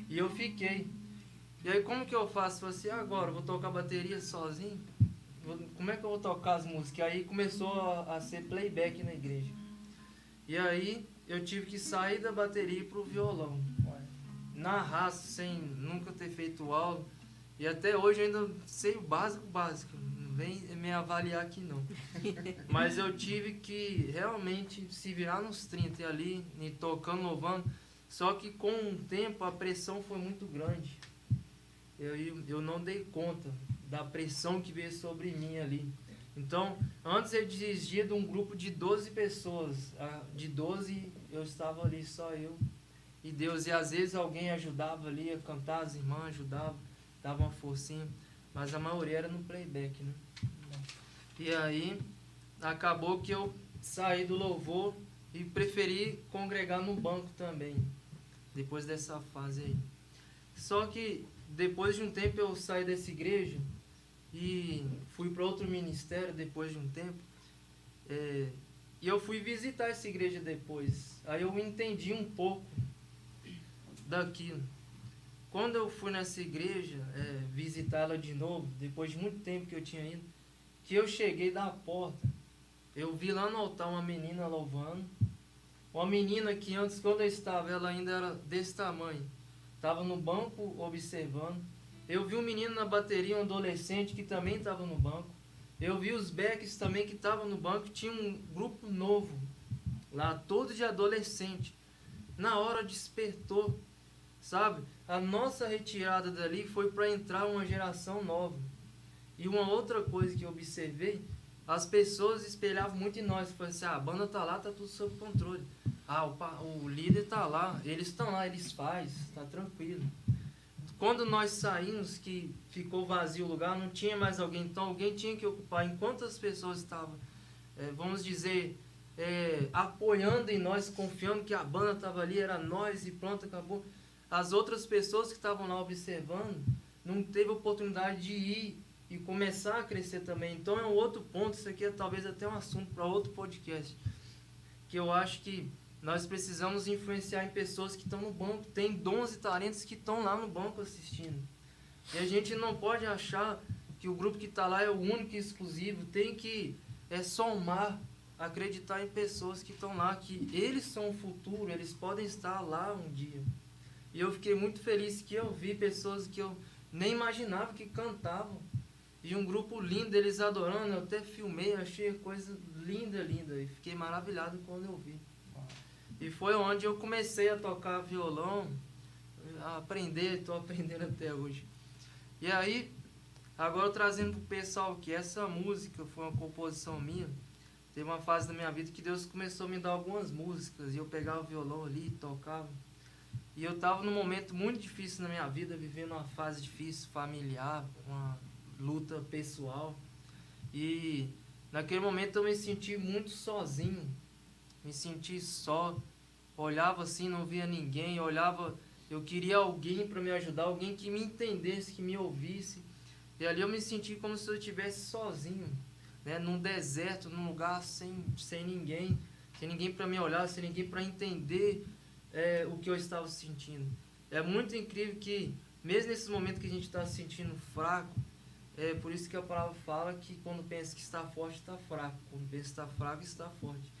[SPEAKER 4] E eu fiquei. E aí como que eu faço? Eu falei assim, agora eu vou tocar bateria sozinho? Como é que eu vou tocar as músicas? E aí começou a ser playback na igreja. E aí eu tive que sair da bateria e pro violão. Na raça, sem nunca ter feito aula. E até hoje eu ainda sei o básico. Não vem me avaliar aqui não. Mas eu tive que realmente se virar nos 30 ali, e tocando, louvando. Só que com o tempo a pressão foi muito grande. Eu não dei conta da pressão que veio sobre mim ali. Então, antes eu dirigia de um grupo de 12 pessoas. De 12 eu estava ali só eu e Deus. E às vezes alguém ajudava ali a cantar, as irmãs ajudavam, davam uma forcinha. Mas a maioria era no playback, né? E aí, acabou que eu saí do louvor e preferi congregar no banco também. Depois dessa fase aí. Só que depois de um tempo eu saí dessa igreja e fui para outro ministério depois de um tempo. E eu fui visitar essa igreja depois. Aí eu entendi um pouco daquilo. Quando eu fui nessa igreja visitá-la de novo, depois de muito tempo que eu tinha ido, que eu cheguei da porta, eu vi lá no altar uma menina louvando. Uma menina que antes, quando eu estava, ela ainda era desse tamanho. Estava no banco observando. Eu vi um menino na bateria, um adolescente que também estava no banco. Eu vi os backs também que estavam no banco. Tinha um grupo novo lá todo de adolescente. Na hora despertou, sabe? A nossa retirada dali foi para entrar uma geração nova. E uma outra coisa que eu observei, as pessoas espelhavam muito em nós. Falavam assim, a banda tá lá, tá tudo sob controle. O líder tá lá, eles estão lá, eles fazem, tá tranquilo. Quando nós saímos, que ficou vazio o lugar, não tinha mais alguém, então alguém tinha que ocupar. Enquanto as pessoas estavam, vamos dizer, apoiando em nós, confiando que a banda estava ali, era nós e pronto, acabou. As outras pessoas que estavam lá observando, não teve oportunidade de ir e começar a crescer também. Então é um outro ponto, isso aqui é talvez até um assunto para outro podcast, que eu acho que nós precisamos influenciar em pessoas que estão no banco, tem dons e talentos que estão lá no banco assistindo. E a gente não pode achar que o grupo que está lá é o único e exclusivo, tem que somar, acreditar em pessoas que estão lá, que eles são o futuro, eles podem estar lá um dia. E eu fiquei muito feliz que eu vi pessoas que eu nem imaginava que cantavam. E um grupo lindo, eles adorando, eu até filmei, achei a coisa linda, linda. E fiquei maravilhado quando eu vi. E foi onde eu comecei a tocar violão, a aprender, estou aprendendo até hoje. E aí, agora trazendo para o pessoal que essa música foi uma composição minha. Teve uma fase da minha vida que Deus começou a me dar algumas músicas, e eu pegava o violão ali, tocava. E eu estava num momento muito difícil na minha vida, vivendo uma fase difícil, familiar, uma luta pessoal. E naquele momento eu me senti muito sozinho, me senti só. Olhava assim, não via ninguém, olhava, eu queria alguém para me ajudar, alguém que me entendesse, que me ouvisse. E ali eu me senti como se eu estivesse sozinho, né, num deserto, num lugar sem ninguém para me olhar, sem ninguém para entender o que eu estava sentindo. É muito incrível que, mesmo nesses momentos que a gente está se sentindo fraco, por isso que a palavra fala que quando pensa que está forte, está fraco. Quando pensa que está fraco, está forte.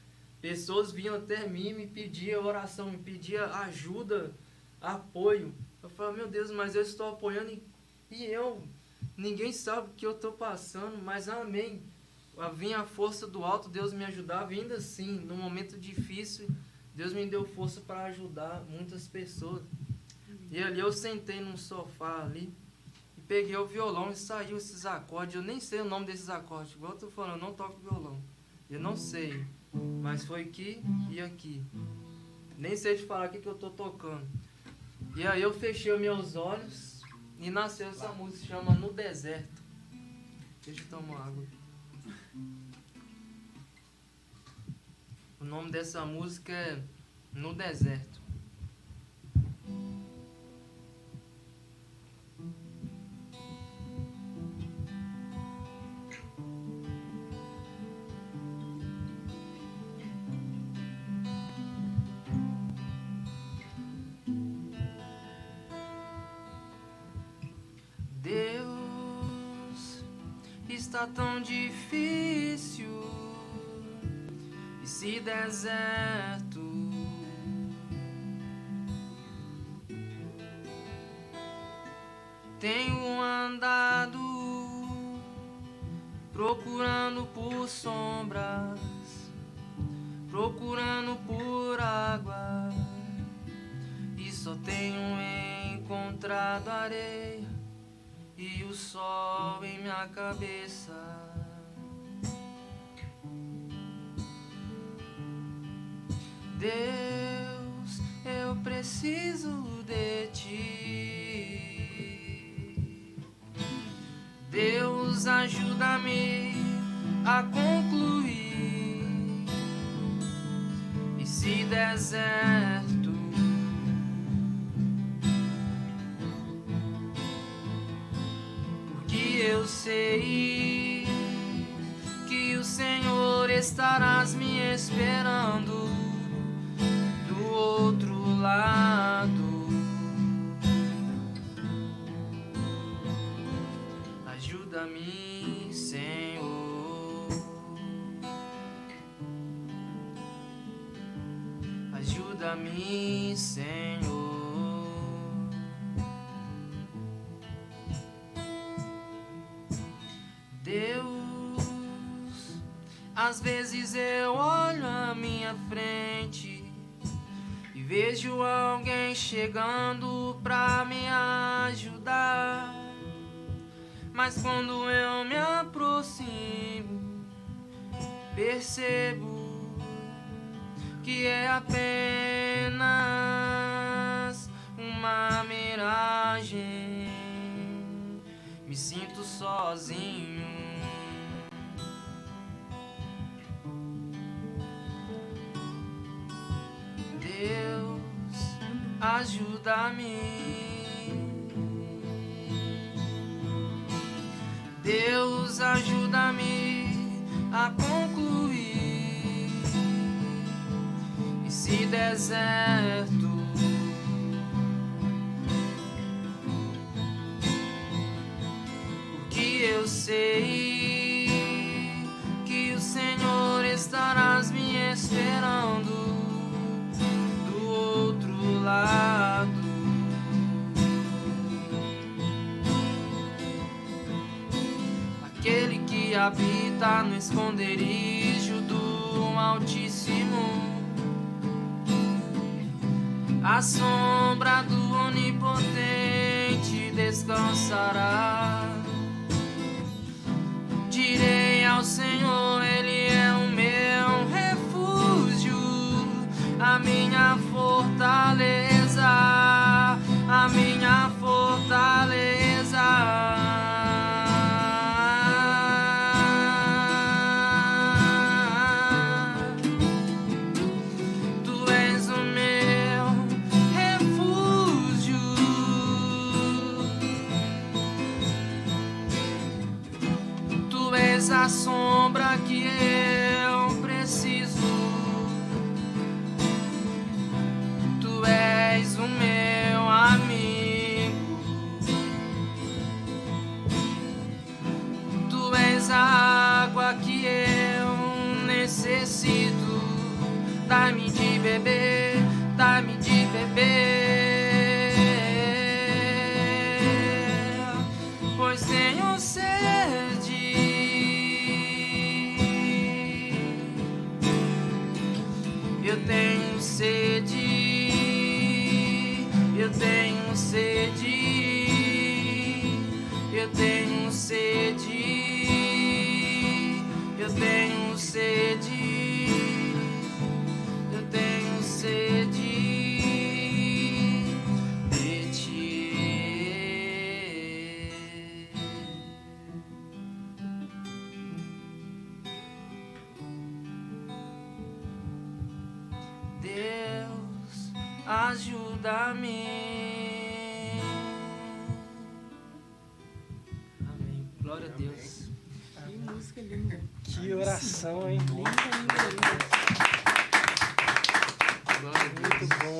[SPEAKER 4] Pessoas vinham até mim e me pediam oração, me pediam ajuda, apoio. Eu falava, meu Deus, mas eu estou apoiando ninguém sabe o que eu estou passando, mas amém. Vinha a força do alto, Deus me ajudava, e ainda assim, num momento difícil, Deus me deu força para ajudar muitas pessoas. E ali eu sentei num sofá ali, e peguei o violão e saiu esses acordes. Eu nem sei o nome desses acordes, igual eu estou falando, eu não toco violão. Eu não sei, mas foi aqui e aqui. Nem sei te falar o que eu estou tocando. E aí eu fechei os meus olhos e nasceu essa música, que chama No Deserto. Deixa eu tomar água. O nome dessa música é No Deserto. Deus, está tão difícil esse deserto. Tenho andado procurando por sombras, procurando por água, e só tenho encontrado areia e o sol em minha cabeça. Deus, eu preciso de ti. Deus, ajuda-me a concluir esse deserto. Porque eu sei que o Senhor estarás me esperando do outro lado. Ajuda-me, Senhor. Ajuda-me, Senhor. Deus, Às vezes eu olho à minha frente e vejo alguém chegando pra me ajudar. Mas quando eu me aproximo, percebo que é apenas uma miragem. Me sinto sozinho. Deus, ajuda-me. Deus, ajuda-me a concluir esse deserto. Porque eu sei que o Senhor estarás me esperando do outro lado. Aquele que habita no esconderijo do Altíssimo, à sombra do Onipotente descansará. Direi ao Senhor, Ele é o meu refúgio, a minha fortaleza, a minha fortaleza. A sombra que eu preciso, tu és o meu amigo, tu és a água que eu necessito, dá-me de beber, dá-me de beber, pois tenho sede. Eu tenho sede, eu tenho sede, eu tenho sede, eu tenho sede, eu tenho sede de ti. Deus, ajuda-me. Amém. Glória a Deus.
[SPEAKER 3] Que música linda.
[SPEAKER 1] Que oração, hein?
[SPEAKER 3] Linda, linda, linda.
[SPEAKER 4] Glória a Deus.
[SPEAKER 1] Muito bom.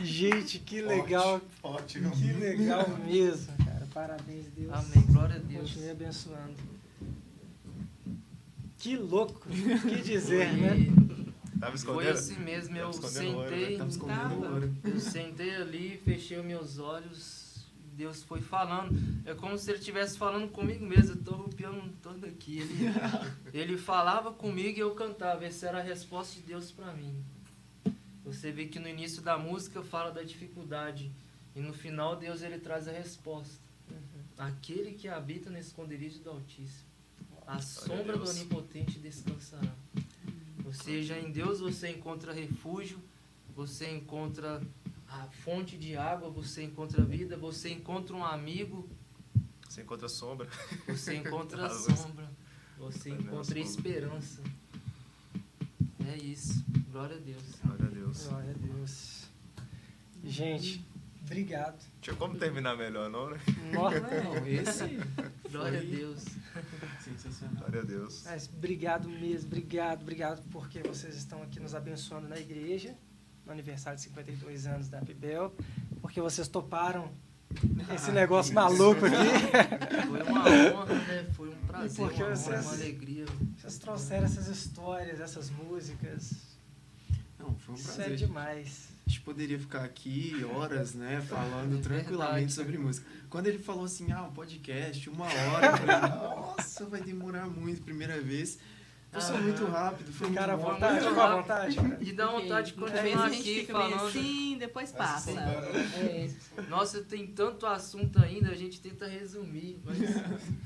[SPEAKER 1] Gente, que legal.
[SPEAKER 5] Forte, viu?
[SPEAKER 1] Que legal mesmo, cara. Parabéns, Deus.
[SPEAKER 4] Amém. Glória a Deus.
[SPEAKER 1] Continue abençoando. Que louco. Que dizer, né?
[SPEAKER 5] Tava
[SPEAKER 4] Foi
[SPEAKER 5] escondendo?
[SPEAKER 4] assim mesmo, eu
[SPEAKER 5] Tava escondendo o olho,
[SPEAKER 4] sentei,
[SPEAKER 5] né?
[SPEAKER 2] Tava escondendo o
[SPEAKER 3] Tava.
[SPEAKER 2] ouro.
[SPEAKER 4] eu sentei ali, fechei os meus olhos, Deus foi falando, é como se ele estivesse falando comigo mesmo, eu tô arrupiando todo aqui, ele falava comigo e eu cantava, essa era a resposta de Deus para mim. Você vê que no início da música fala da dificuldade, e no final Deus ele traz a resposta. Aquele que habita no esconderijo do Altíssimo, a sombra do
[SPEAKER 5] Deus.
[SPEAKER 4] Onipotente descansará. Ou seja, em Deus você encontra refúgio, você encontra a fonte de água, você encontra vida, você encontra um amigo,
[SPEAKER 5] Você encontra sombra.
[SPEAKER 4] você encontra
[SPEAKER 5] A
[SPEAKER 4] a
[SPEAKER 5] luz.
[SPEAKER 4] sombra, você
[SPEAKER 5] Vai ver a
[SPEAKER 4] encontra
[SPEAKER 5] sombra.
[SPEAKER 4] esperança. É isso. Glória a Deus.
[SPEAKER 5] Glória a Deus.
[SPEAKER 1] Glória a Deus. Gente, obrigado.
[SPEAKER 5] Tinha como terminar melhor, não, né?
[SPEAKER 1] Nossa,
[SPEAKER 2] Não, esse
[SPEAKER 4] Glória a
[SPEAKER 2] foi
[SPEAKER 4] Deus.
[SPEAKER 2] sensacional.
[SPEAKER 5] Glória a Deus.
[SPEAKER 1] mas obrigado mesmo, obrigado porque vocês estão aqui nos abençoando na igreja, no aniversário de 52 anos da Bibel, porque vocês toparam esse negócio maluco aqui.
[SPEAKER 4] Foi uma honra, né? Foi um prazer,
[SPEAKER 1] porque
[SPEAKER 4] uma honra,
[SPEAKER 1] vocês-
[SPEAKER 4] uma alegria.
[SPEAKER 1] Vocês trouxeram essas histórias, essas músicas.
[SPEAKER 2] Não, foi um
[SPEAKER 1] Isso é
[SPEAKER 2] prazer.
[SPEAKER 1] demais.
[SPEAKER 2] A gente poderia ficar aqui horas, né, falando
[SPEAKER 4] É
[SPEAKER 2] tranquilamente
[SPEAKER 4] verdade.
[SPEAKER 2] sobre música. Quando ele falou assim, um podcast, 1 hora, eu falei, nossa, vai demorar muito, primeira vez. Passou muito rápido, foi muito
[SPEAKER 1] Cara, à
[SPEAKER 2] bom.
[SPEAKER 1] vontade,
[SPEAKER 4] muito
[SPEAKER 1] fica à
[SPEAKER 4] rápido.
[SPEAKER 1] vontade, cara.
[SPEAKER 4] E dá vontade de
[SPEAKER 3] Porque às vezes
[SPEAKER 4] continuar
[SPEAKER 3] a gente
[SPEAKER 4] aqui
[SPEAKER 3] fica meio
[SPEAKER 4] falando.
[SPEAKER 3] assim, depois passa.
[SPEAKER 5] Essa
[SPEAKER 3] É.
[SPEAKER 4] Nossa, tem tanto assunto ainda, a gente tenta resumir, mas,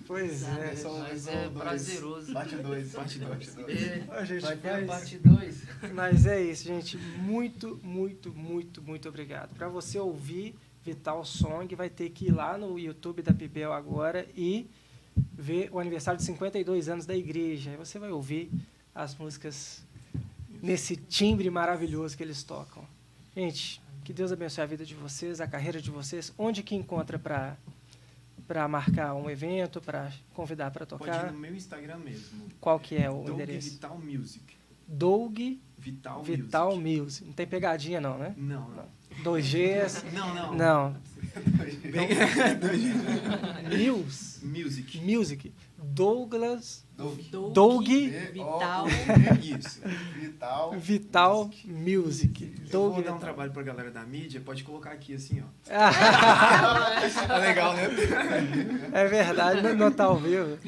[SPEAKER 1] Pois é.
[SPEAKER 4] mas
[SPEAKER 5] só
[SPEAKER 4] é
[SPEAKER 5] dois.
[SPEAKER 4] prazeroso.
[SPEAKER 5] Parte 2.
[SPEAKER 2] Parte dois.
[SPEAKER 4] É,
[SPEAKER 1] A gente
[SPEAKER 4] vai ter a
[SPEAKER 1] faz-
[SPEAKER 4] parte 2.
[SPEAKER 1] Mas é isso, gente. Muito, muito, muito, muito obrigado. Para você ouvir Vital Song, vai ter que ir lá no YouTube da Pibel agora e ver o aniversário de 52 anos da igreja. Aí você vai ouvir as músicas nesse timbre maravilhoso que eles tocam. Gente, que Deus abençoe a vida de vocês, a carreira de vocês. Onde que encontra para marcar um evento, para convidar para
[SPEAKER 2] Pode ir
[SPEAKER 1] tocar?
[SPEAKER 2] no meu Instagram mesmo.
[SPEAKER 1] Qual que é o
[SPEAKER 2] Doug
[SPEAKER 1] endereço?
[SPEAKER 2] Vital Music.
[SPEAKER 1] Doug
[SPEAKER 2] Vital,
[SPEAKER 1] Vital
[SPEAKER 2] Music.
[SPEAKER 1] Music. Não tem pegadinha não, né?
[SPEAKER 2] Não, não.
[SPEAKER 1] 2Gs.
[SPEAKER 2] Não.
[SPEAKER 1] Não.
[SPEAKER 2] Bem,
[SPEAKER 1] Mills.
[SPEAKER 2] Music.
[SPEAKER 1] Music. Douglas
[SPEAKER 3] Doug,
[SPEAKER 5] Vital.
[SPEAKER 2] Isso.
[SPEAKER 5] Vital.
[SPEAKER 1] Vital Music.
[SPEAKER 2] Eu
[SPEAKER 1] Doug
[SPEAKER 2] vou dar um
[SPEAKER 1] Vital.
[SPEAKER 2] trabalho pra galera da mídia, pode colocar aqui assim, ó.
[SPEAKER 5] Tá legal, né?
[SPEAKER 1] É verdade, não tá ao vivo.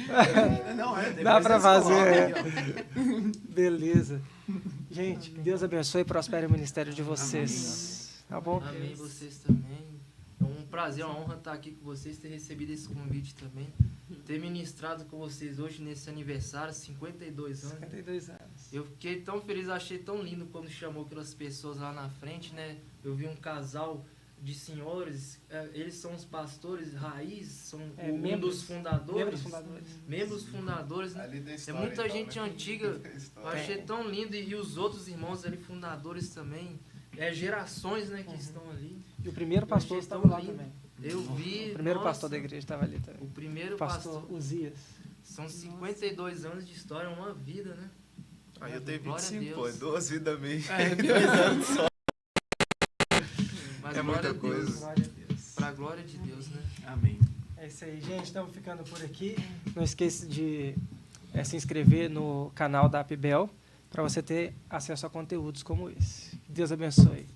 [SPEAKER 2] Não, é. depois
[SPEAKER 1] Dá pra
[SPEAKER 2] eles
[SPEAKER 1] fazer,
[SPEAKER 2] colocam
[SPEAKER 1] é.
[SPEAKER 2] aqui,
[SPEAKER 1] Beleza. Gente, que Deus abençoe e prospere o ministério de vocês. Tá bom?
[SPEAKER 4] Amém, vocês também. É um prazer, uma honra estar aqui com vocês, ter recebido esse convite também. Ter ministrado com vocês hoje nesse aniversário, 52 anos.
[SPEAKER 1] 52 anos.
[SPEAKER 4] Eu fiquei tão feliz, achei tão lindo quando chamou aquelas pessoas lá na frente, né? Eu vi um casal de senhores, eles são os pastores raiz, são um
[SPEAKER 1] membros-
[SPEAKER 4] dos fundadores.
[SPEAKER 1] Membros fundadores.
[SPEAKER 4] Membros fundadores, né?
[SPEAKER 5] Ali da
[SPEAKER 4] É
[SPEAKER 5] história,
[SPEAKER 4] muita
[SPEAKER 5] então,
[SPEAKER 4] gente
[SPEAKER 5] né?
[SPEAKER 4] antiga.
[SPEAKER 5] Da
[SPEAKER 4] Eu
[SPEAKER 5] história.
[SPEAKER 4] achei tão lindo e os outros irmãos ali, fundadores também. Gerações, né, que estão ali.
[SPEAKER 1] E o primeiro pastor
[SPEAKER 4] achei
[SPEAKER 1] estava
[SPEAKER 4] tão
[SPEAKER 1] lá
[SPEAKER 4] lindo.
[SPEAKER 1] também.
[SPEAKER 4] Eu vi.
[SPEAKER 1] O primeiro
[SPEAKER 4] nossa,
[SPEAKER 1] pastor da igreja estava ali também.
[SPEAKER 4] O primeiro
[SPEAKER 1] O pastor
[SPEAKER 4] pastor.
[SPEAKER 1] Uzias.
[SPEAKER 4] São 52 anos de história, uma vida, né?
[SPEAKER 5] Aí eu tenho
[SPEAKER 4] Glória a
[SPEAKER 5] 25, pô.
[SPEAKER 4] Deus.
[SPEAKER 5] 2 vidas meio.
[SPEAKER 4] Mas
[SPEAKER 5] É
[SPEAKER 4] glória
[SPEAKER 5] muita
[SPEAKER 4] a Deus.
[SPEAKER 5] coisa.
[SPEAKER 1] Glória a Deus.
[SPEAKER 4] Pra glória de Deus, né?
[SPEAKER 2] Amém.
[SPEAKER 1] É isso aí, gente. Estamos ficando por aqui. Não esqueça de se inscrever no canal da Apibel para você ter acesso a conteúdos como esse. Deus abençoe.